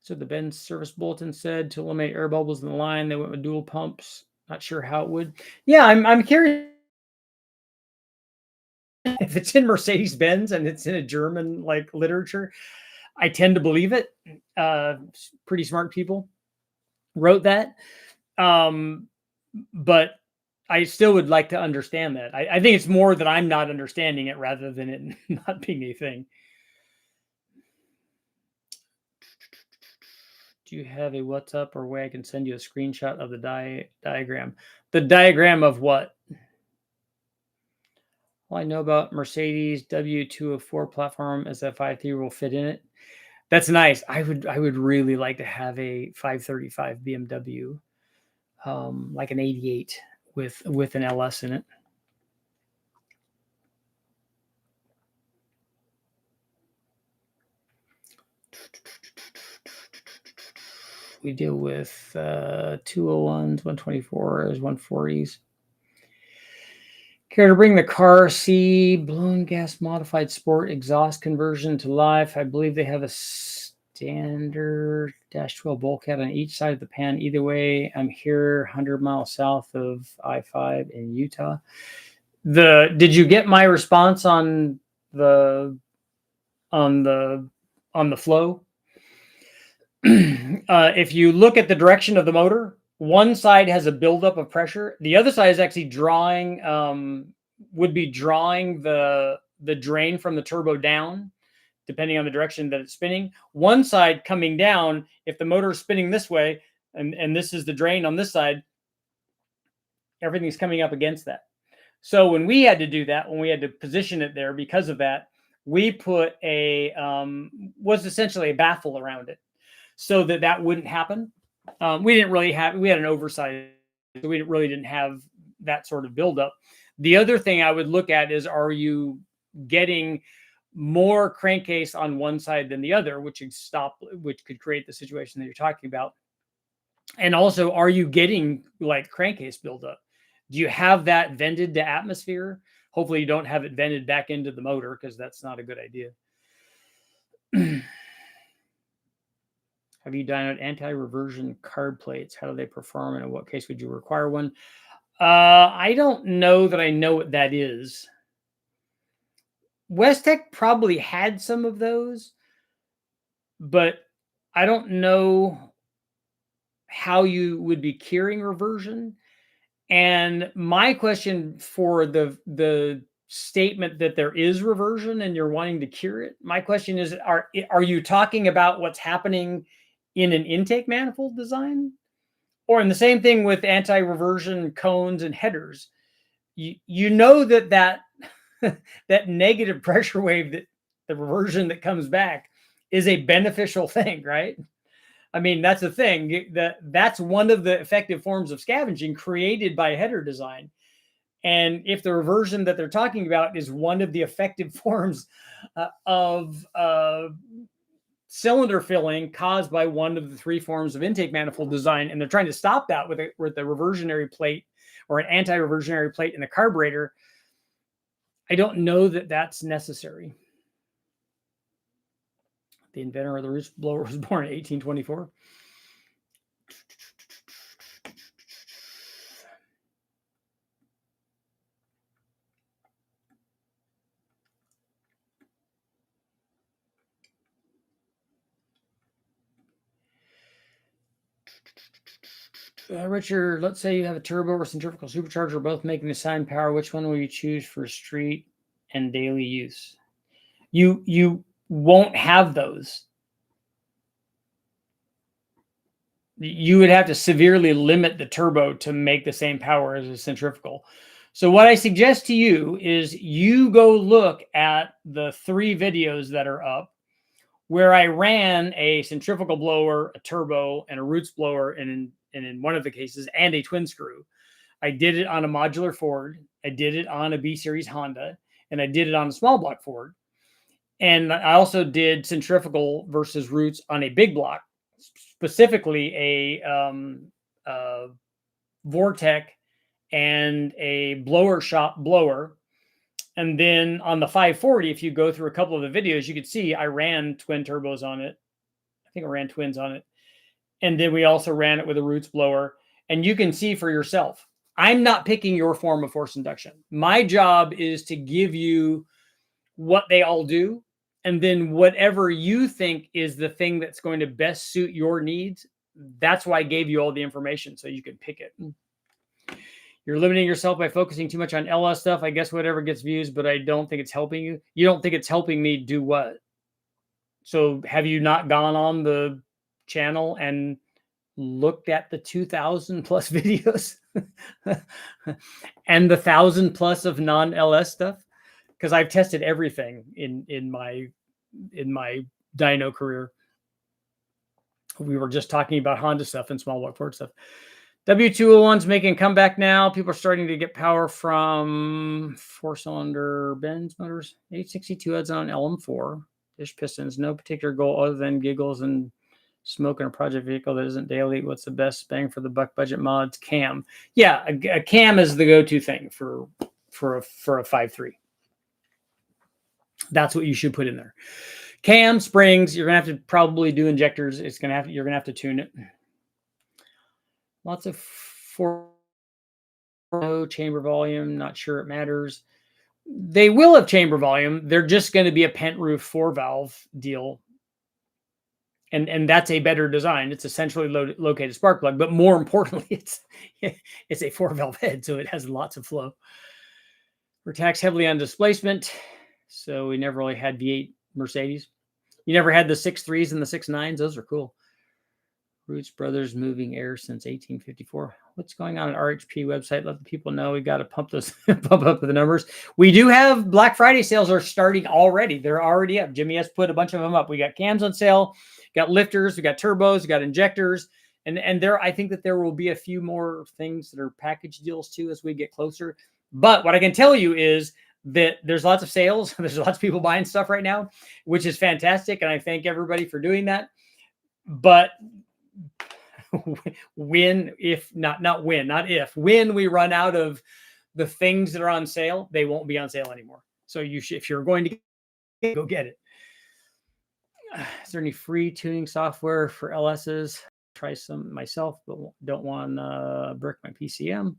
Speaker 1: So the Benz service bulletin said to eliminate air bubbles in the line, they went with dual pumps. Not sure how it would. Yeah, I'm curious. If it's in Mercedes-Benz and it's in a German like literature, I tend to believe it. Pretty smart people wrote that. But I still would like to understand that. I think it's more that I'm not understanding it rather than it not being a thing. Do you have a WhatsApp or way I can send you a screenshot of the diagram? The diagram of what? All I know about Mercedes W204 platform is that 5.3 will fit in it. That's nice. I would really like to have a 535 BMW, like an 88 with an LS in it. We deal with 201s, 124s, 140s. Care to bring the car C blown gas modified sport exhaust conversion to life? I believe they have a standard -12 bulkhead on each side of the pan. Either way, I'm here 100 miles south of I-5 in Utah. Did you get my response on the flow? If you look at the direction of the motor, one side has a buildup of pressure. The other side is actually would be drawing the drain from the turbo down, depending on the direction that it's spinning. One side coming down, if the motor is spinning this way, and this is the drain on this side, everything's coming up against that. So when we had to do that, when we had to position it there because of that, we put was essentially a baffle around it so that wouldn't happen. We had an oversight, so we really didn't have that sort of buildup. The other thing I would look at is, are you getting more crankcase on one side than the other, which could create the situation that you're talking about. And also, are you getting like crankcase buildup? Do you have that vented to atmosphere? Hopefully you don't have it vented back into the motor, because that's not a good idea. Have you dynoed anti-reversion card plates? How do they perform, and in what case would you require one? I don't know that I know what that is. Westech probably had some of those, but I don't know how you would be curing reversion. And my question for the statement that there is reversion and you're wanting to cure it, my question is, are you talking about what's happening in an intake manifold design? Or in the same thing with anti-reversion cones and headers, you know that that negative pressure wave, that the reversion that comes back, is a beneficial thing, right? I mean, that's the thing. That's one of the effective forms of scavenging created by header design. And if the reversion that they're talking about is one of the effective forms of cylinder filling caused by one of the three forms of intake manifold design, and they're trying to stop that with a reversionary plate or an anti-reversionary plate in the carburetor. I don't know that that's necessary. The inventor of the Roots blower was born in 1824. Richard, let's say you have a turbo or centrifugal supercharger both making the same power. Which one will you choose for street and daily use? You won't have those. You would have to severely limit the turbo to make the same power as a centrifugal. So what I suggest to you is you go look at the 3 videos that are up where I ran a centrifugal blower, a turbo, and a Roots blower, and in one of the cases, and a twin screw. I did it on a modular Ford. I did it on a B-Series Honda, and I did it on a small block Ford. And I also did centrifugal versus Roots on a big block, specifically a Vortec and a blower shop blower. And then on the 540, if you go through a couple of the videos, you could see I ran twin turbos on it. I think I ran twins on it. And then we also ran it with a Roots blower. And you can see for yourself. I'm not picking your form of forced induction. My job is to give you what they all do. And then whatever you think is the thing that's going to best suit your needs, that's why I gave you all the information so you can pick it. You're limiting yourself by focusing too much on LS stuff. I guess whatever gets views, but I don't think it's helping you. You don't think it's helping me do what? So have you not gone on the channel and looked at the 2,000 plus videos and the 1,000 plus of non-LS stuff? Because I've tested everything in my dyno career. We were just talking about Honda stuff and small block Ford stuff. W201's making a comeback now. People are starting to get power from 4-cylinder Benz motors. 862 heads on LM4. Dish pistons. No particular goal other than giggles and smoking a project vehicle that isn't daily. What's the best bang for the buck budget mods? Cam. Yeah, a cam is the go-to thing for a 5.3. That's what you should put in there. Cam, springs. You're gonna have to probably do injectors. You're gonna have to tune it. Lots of no chamber volume. Not sure it matters. They will have chamber volume. They're just going to be a pent roof 4-valve deal. And that's a better design. It's a centrally located spark plug, but more importantly, it's a 4-valve head, so it has lots of flow. We're taxed heavily on displacement, so we never really had V8 Mercedes. You never had the 6.3s and the 6.9s. Those are cool. Roots Brothers moving air since 1854. What's going on RHP website? Let the people know. We got to pump up the numbers. We do have Black Friday sales are starting already. They're already up. Jimmy has put a bunch of them up. We got cams on sale, got lifters, we got turbos, we got injectors, and there. I think that there will be a few more things that are package deals too as we get closer. But what I can tell you is that there's lots of sales. There's lots of people buying stuff right now, which is fantastic, and I thank everybody for doing that. But when we run out of the things that are on sale, they won't be on sale anymore. So if you're going to go get it. Is there any free tuning software for LSs? Try some myself, but don't want to brick my PCM.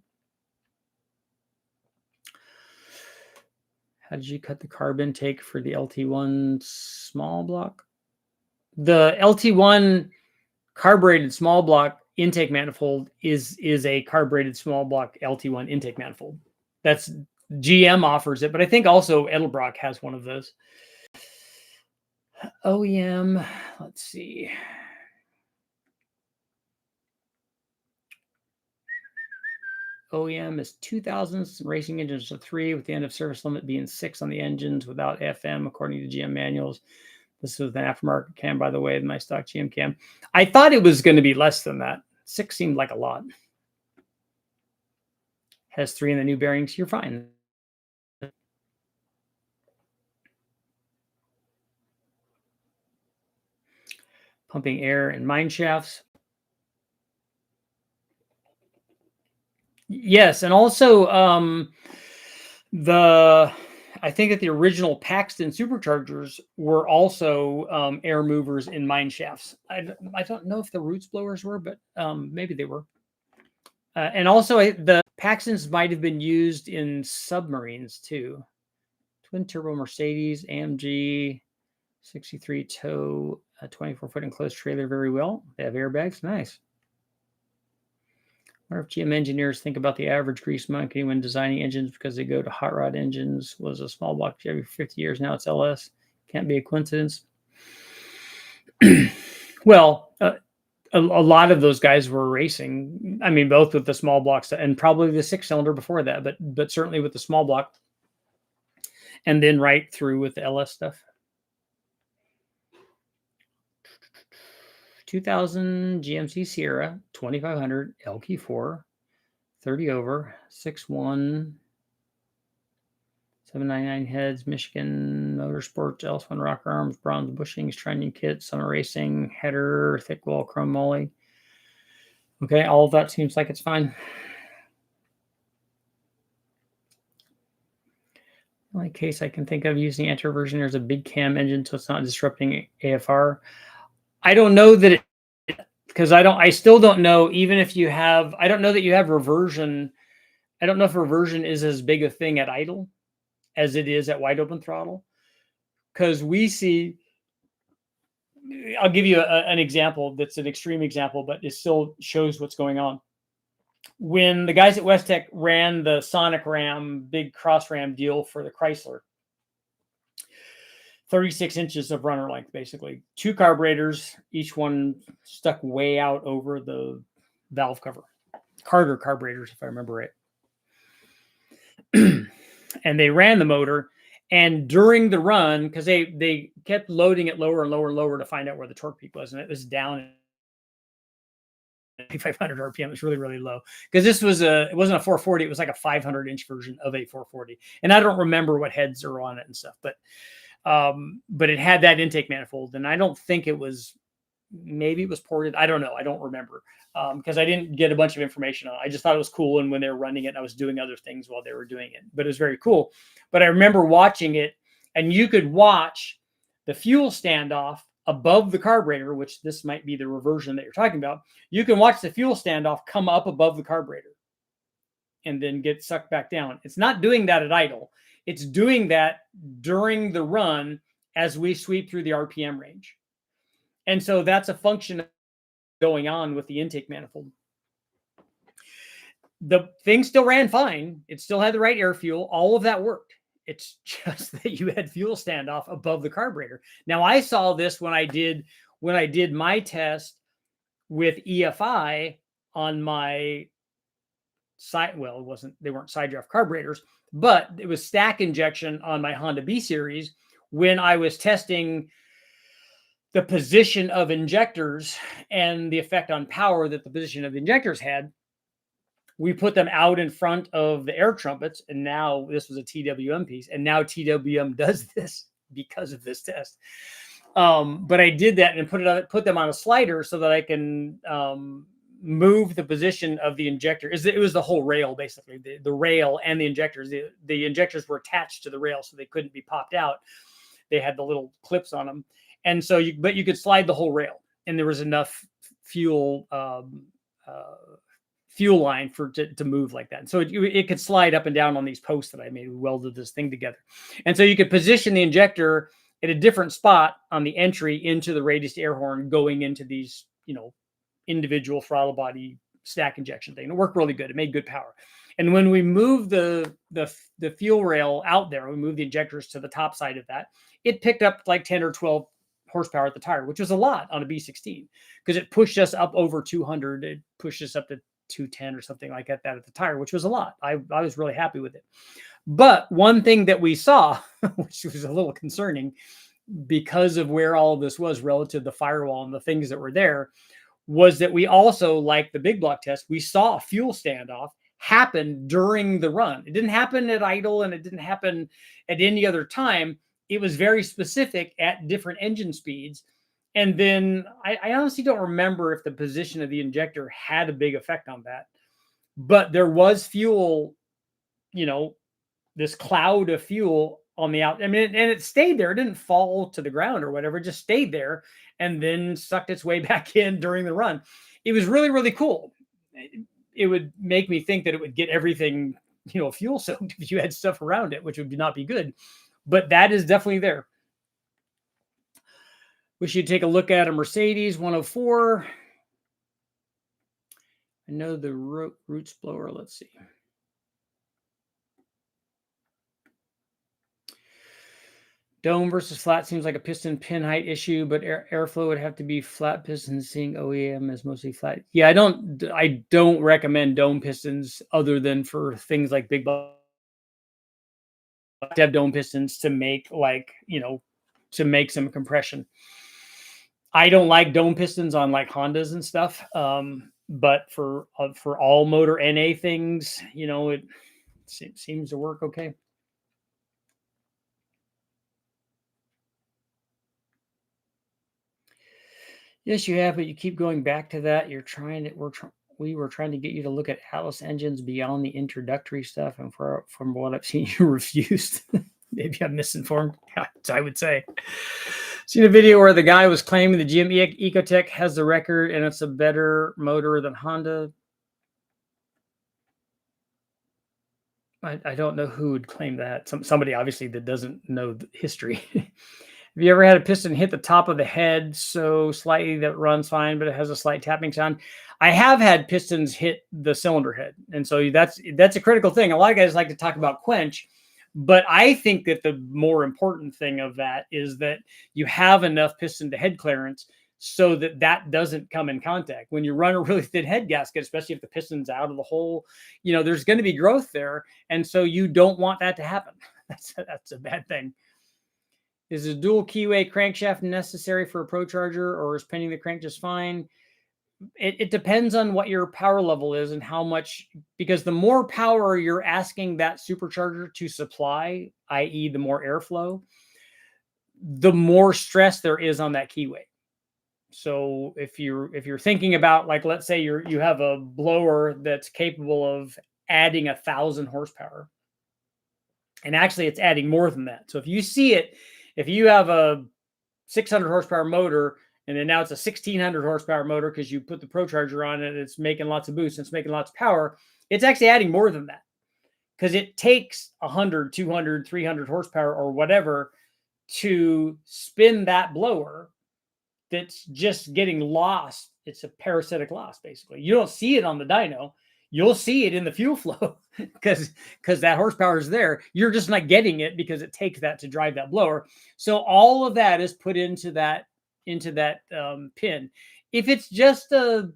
Speaker 1: How did you cut the carb intake for the LT1 small block? The LT1 carbureted small block intake manifold is a carbureted small block LT1 intake manifold. That's GM offers it, but I think also Edelbrock has one of those. OEM, let's see. OEM is 2000s, racing engines are 3, with the end of service limit being 6 on the engines without FM, according to GM manuals. This is an aftermarket cam, by the way, my stock GM cam. I thought it was going to be less than that. 6 seemed like a lot. Has 3 in the new bearings. You're fine. pumping air in mine shafts. Yes, and also I think that the original Paxton superchargers were also air movers in mine shafts. I don't know if the Roots blowers were, but maybe they were. And also the Paxtons might have been used in submarines too. Twin turbo Mercedes AMG 63 tow, a 24-foot enclosed trailer very well. They have airbags. Nice. I wonder if GM engineers think about the average grease monkey when designing engines because they go to hot rod engines. Was a small block Chevy for 50 years. Now it's LS. Can't be a coincidence. Well, a lot of those guys were racing. I mean, both with the small blocks and probably the 6-cylinder before that, but certainly with the small block, and then right through with the LS stuff. 2000 GMC Sierra 2500 LQ4 30 over 6.1 799 heads, Michigan Motorsports, L1 rocker arms, bronze bushings, trending kit, summer racing, header, thick wall, chrome moly. Okay, all of that seems like it's fine. The only case I can think of using Enter version, there's a big cam engine, so it's not disrupting AFR. I don't know that it, because I still don't know, even if you have, I don't know that you have reversion. I don't know if reversion is as big a thing at idle as it is at wide open throttle. Because we see, I'll give you an example that's an extreme example, but it still shows what's going on. When the guys at West Tech ran the Sonic Ram, big cross ram deal for the Chrysler, 36 inches of runner length, basically. 2 carburetors, each one stuck way out over the valve cover. Carter carburetors, if I remember right. And they ran the motor, and during the run, because they kept loading it lower and lower and lower to find out where the torque peak was, and it was down at 500 RPM. It was really, really low, because this was it wasn't a 440, it was like a 500-inch version of a 440. And I don't remember what heads are on it and stuff, but it had that intake manifold, and I don't think it was, maybe it was ported. I don't know. I don't remember, because I didn't get a bunch of information on it. I just thought it was cool. And when they were running it, I was doing other things while they were doing it, but it was very cool. But I remember watching it, and you could watch the fuel standoff above the carburetor, which this might be the reversion that you're talking about. You can watch the fuel standoff come up above the carburetor and then get sucked back down. It's not doing that at idle. It's doing that during the run as we sweep through the RPM range. And so that's a function going on with the intake manifold. The thing still ran fine. It still had the right air fuel. All of that worked. It's just that you had fuel standoff above the carburetor. Now, I saw this when I did my test with EFI on my side. Well, it wasn't, they weren't side draft carburetors, but it was stack injection on my Honda B series when I was testing the position of injectors and the effect on power that the position of the injectors had. We put them out in front of the air trumpets, and now this was a TWM piece, and now TWM does this because of this test. But I did that and put them on a slider so that I can move the position of the injector. It was the whole rail, basically, the rail and the injectors. The injectors were attached to the rail, so they couldn't be popped out. They had the little clips on them. And so but you could slide the whole rail, and there was enough fuel line to move like that. And so it could slide up and down on these posts that I made. We welded this thing together. And so you could position the injector at a different spot on the entry into the radius air horn going into these, individual throttle body stack injection thing. It worked really good. It made good power. And when we moved the fuel rail out there, we moved the injectors to the top side of that, it picked up like 10 or 12 horsepower at the tire, which was a lot on a B16, because it pushed us up over 200. It pushed us up to 210 or something like that at the tire, which was a lot. I was really happy with it. But one thing that we saw, which was a little concerning because of where all of this was relative to the firewall and the things that were there, was that we also, like the big block test, we saw a fuel standoff happen during the run. It didn't happen at idle, and it didn't happen at any other time. It was very specific at different engine speeds. And then I honestly don't remember if the position of the injector had a big effect on that, but there was fuel, you know, this cloud of fuel on the out. I mean, and it stayed there. It didn't fall to the ground or whatever. It just stayed there and then sucked its way back in during the run. It was really, really cool. It would make me think that it would get everything, you know, fuel soaked if you had stuff around it, which would not be good. But that is definitely there. Wish you'd take a look at a Mercedes 104. I know the roots blower. Let's see. Dome versus flat seems like a piston pin height issue, but airflow would have to be flat pistons. Seeing OEM as mostly flat. Yeah, I don't recommend dome pistons other than for things like big to have dome pistons to make, like, you know, to make some compression. I don't like dome pistons on like Hondas and stuff. But for all motor NA things, you know, it seems to work okay. Yes, you have, but you keep going back to that. You're trying to, we were trying to get you to look at Atlas engines beyond the introductory stuff, and from what I've seen, you refused. Maybe I'm misinformed, I would say. Seen a video where the guy was claiming the GM Ecotech has the record and it's a better motor than Honda. I don't know who would claim that. Somebody obviously that doesn't know the history. Have you ever had a piston hit the top of the head so slightly that it runs fine, but it has a slight tapping sound? I have had pistons hit the cylinder head. And so that's a critical thing. A lot of guys like to talk about quench, but I think that the more important thing of that is that you have enough piston to head clearance so that that doesn't come in contact. When you run a really thin head gasket, especially if the piston's out of the hole, you know, there's going to be growth there. And so you don't want that to happen. That's a bad thing. Is a dual keyway crankshaft necessary for a Pro Charger, or is pinning the crank just fine? It depends on what your power level is and how much, because the more power you're asking that supercharger to supply, i.e. the more airflow, the more stress there is on that keyway. So if you're thinking about, like, let's say you have a blower that's capable of adding 1,000 horsepower, and actually it's adding more than that. So if you see it, if you have a 600 horsepower motor and then now it's a 1,600 horsepower motor because you put the Pro Charger on it, it's making lots of boost, it's making lots of power, it's actually adding more than that, because it takes 100, 200, 300 horsepower or whatever to spin that blower that's just getting lost. It's a parasitic loss, basically. You don't see it on the dyno. You'll see it in the fuel flow because that horsepower is there. You're just not getting it because it takes that to drive that blower. So all of that is put into that pin. If it's just a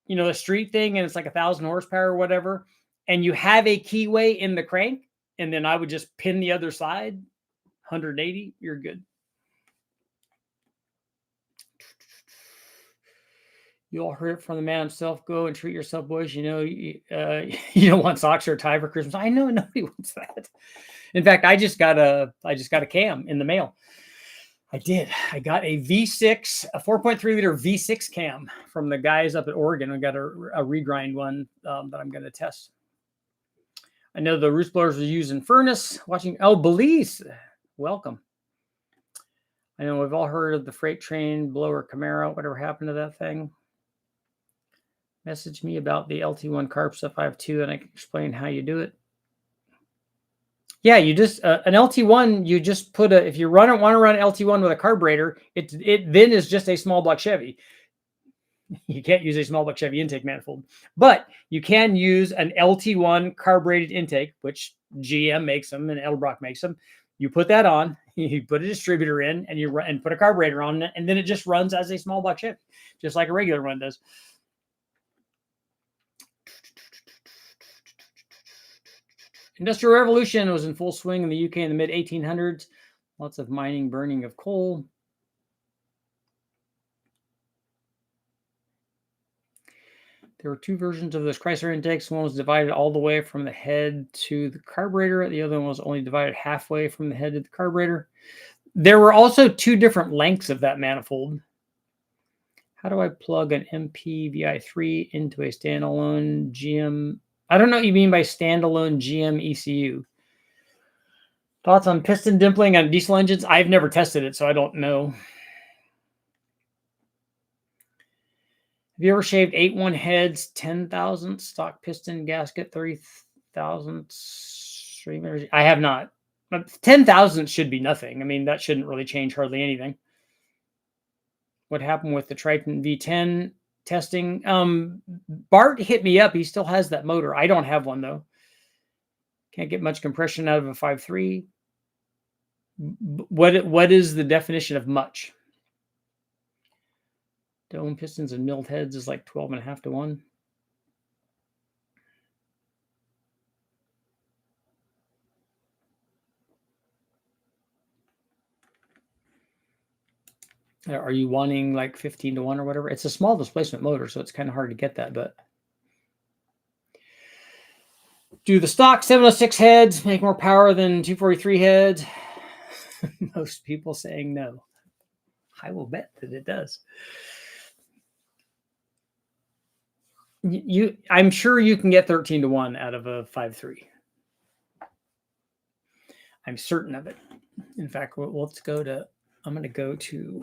Speaker 1: a street thing and it's like 1,000 horsepower or whatever, and you have a keyway in the crank, and then I would just pin the other side, 180, you're good. You all heard it from the man himself. Go and treat yourself, boys. You know, you don't want socks or a tie for Christmas. I know nobody wants that. In fact, I just got a cam in the mail. I did. I got a V6, a 4.3 liter V6 cam from the guys up at Oregon. I got a regrind one that I'm going to test. I know the roost blowers are used in furnace. Watching. Oh, Belize. Welcome. I know we've all heard of the freight train blower Camaro. Whatever happened to that thing? Message me about the LT1 carb stuff. I have two, and I can explain how you do it. Yeah, you just an LT1. You just put if you want to run LT1 with a carburetor, it then is just a small block Chevy. You can't use a small block Chevy intake manifold, but you can use an LT1 carbureted intake, which GM makes them and Edelbrock makes them. You put that on, you put a distributor in, and you run and put a carburetor on it, and then it just runs as a small block Chevy, just like a regular one does. Industrial Revolution was in full swing in the UK in the mid 1800s. Lots of mining, burning of coal. There were two versions of those Chrysler intakes. One was divided all the way from the head to the carburetor. The other one was only divided halfway from the head to the carburetor. There were also 2 different lengths of that manifold. How do I plug an MPVI3 into a standalone GM? I don't know what you mean by standalone GM ECU. Thoughts on piston dimpling on diesel engines? I've never tested it, so I don't know. Have you ever shaved 8-1 heads, 10,000 stock piston gasket, 30,000 streamers? I have not. 10,000 should be nothing. I mean, that shouldn't really change hardly anything. What happened with the Triton V10 testing? Bart hit me up. He still has that motor. I don't have one, though. Can't get much compression out of a 5.3. What is the definition of much? Dome pistons and milled heads is like 12.5 to 1. Are you wanting like 15 to 1 or whatever? It's a small displacement motor, so it's kind of hard to get that. But do the stock 706 heads make more power than 243 heads? Most people saying no. I will bet that it does. I'm sure you can get 13 to 1 out of a 5.3. I'm certain of it. In fact, let's go to, I'm going to go to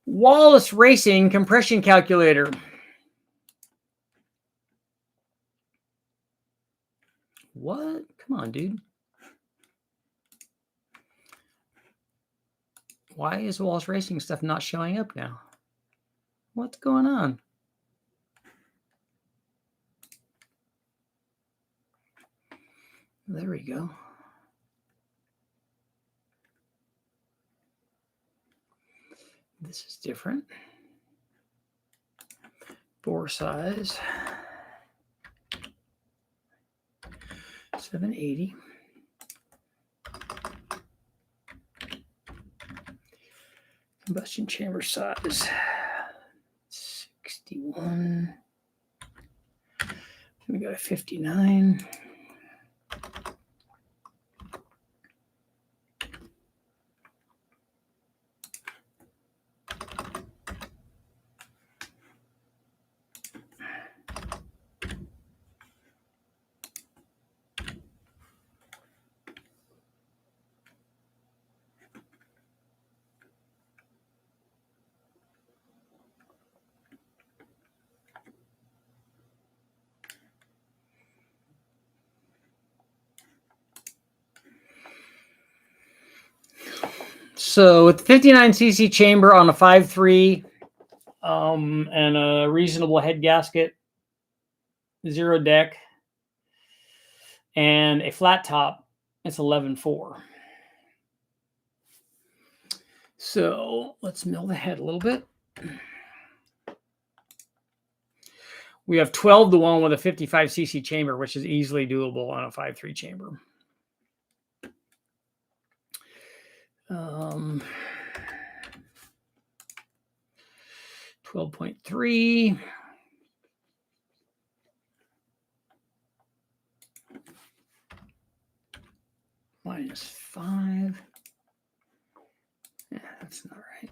Speaker 1: Wallace Racing compression calculator. What? Come on, dude. Why is Wallace Racing stuff not showing up now? What's going on? There we go. This is different. Bore size. 780. Combustion chamber size. 61. We got a 59. So with the 59cc chamber on a 5.3 and a reasonable head gasket, 0 deck, and a flat top, it's 11.4. So let's mill the head a little bit. We have 12 to 1 with a 55cc chamber, which is easily doable on a 5.3 chamber. 12.3 minus 5. Yeah, that's not right.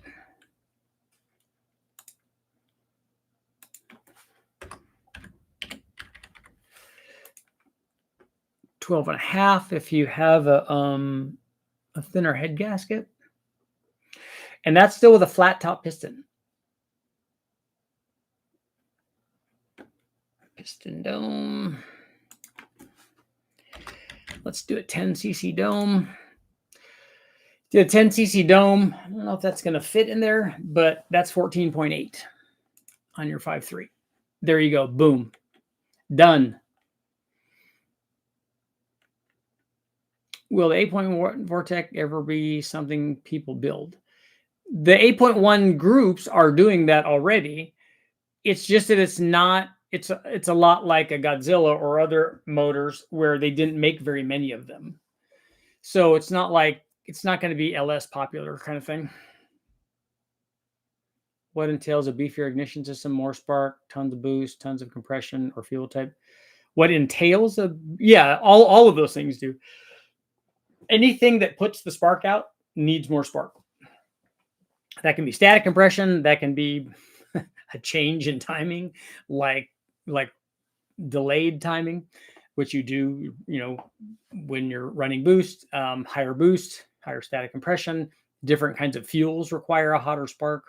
Speaker 1: $12.5 if you have a thinner head gasket, and that's still with a flat top piston. Piston dome. Let's do a 10cc dome. Do a 10cc dome. I don't know if that's going to fit in there, but that's 14.8 on your 5.3. There you go. Boom. Done. Will the 8.1 Vortec ever be something people build? The 8.1 groups are doing that already. It's just that it's not, it's a lot like a Godzilla or other motors where they didn't make very many of them. So it's not like, it's not going to be LS popular kind of thing. What entails a beefier ignition system, more spark, tons of boost, tons of compression or fuel type? What entails a, yeah, all of those things do. anything that puts the spark out needs more spark. That can be static compression. That can be a change in timing, like delayed timing, which you do, when you're running boost, higher static compression. Different kinds of fuels require a hotter spark.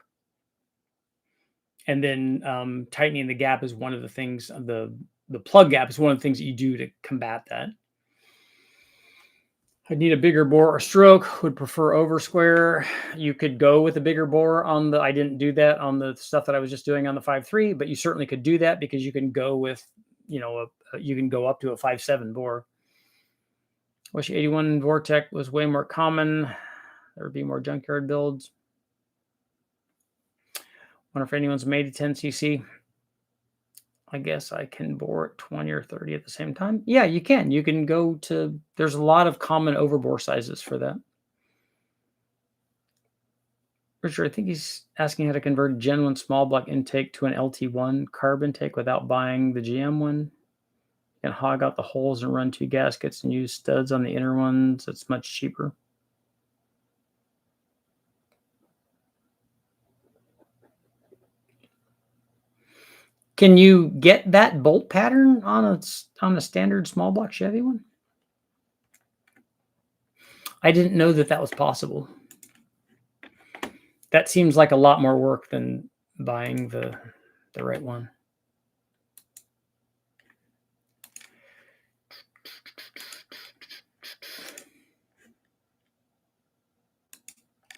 Speaker 1: And then tightening the gap is one of the things. The plug gap is one of the things that you do to combat that. I'd need a bigger bore or stroke. Would prefer over square. You could go with a bigger bore on the. I didn't do that on the stuff that I was just doing on the 5.3, but you certainly could do that because you can go with, you can go up to a 5.7 bore. Wish 81 Vortec was way more common. There would be more junkyard builds. Wonder if anyone's made a 10 cc. I guess I can bore at 20 or 30 at the same time. Yeah, you can. You can go to, there's a lot of common overbore sizes for that. Richard, I think he's asking how to convert a Gen 1 small block intake to an LT1 carb intake without buying the GM one. You can hog out the holes and run 2 gaskets and use studs on the inner ones. It's much cheaper. Can you get that bolt pattern on a standard small block Chevy one? I didn't know that was possible. That seems like a lot more work than buying the right one.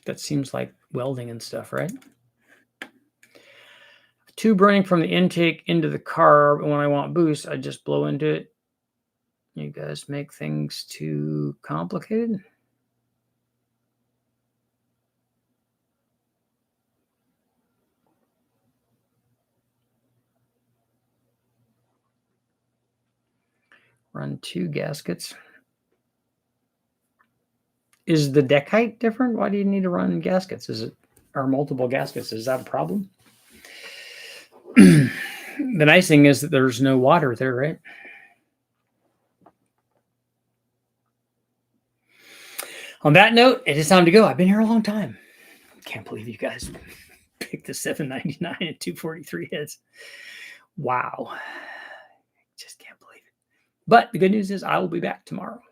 Speaker 1: That seems like welding and stuff, right? Tube running from the intake into the carb, and when I want boost, I just blow into it. You guys make things too complicated? Run 2 gaskets. Is the deck height different? Why do you need to run gaskets? Are multiple gaskets? Is that a problem? The nice thing is that there's no water there, right? On that note, it is time to go. I've been here a long time. Can't believe you guys picked the 799 and 243 heads. Wow. Just can't believe it. But the good news is I will be back tomorrow.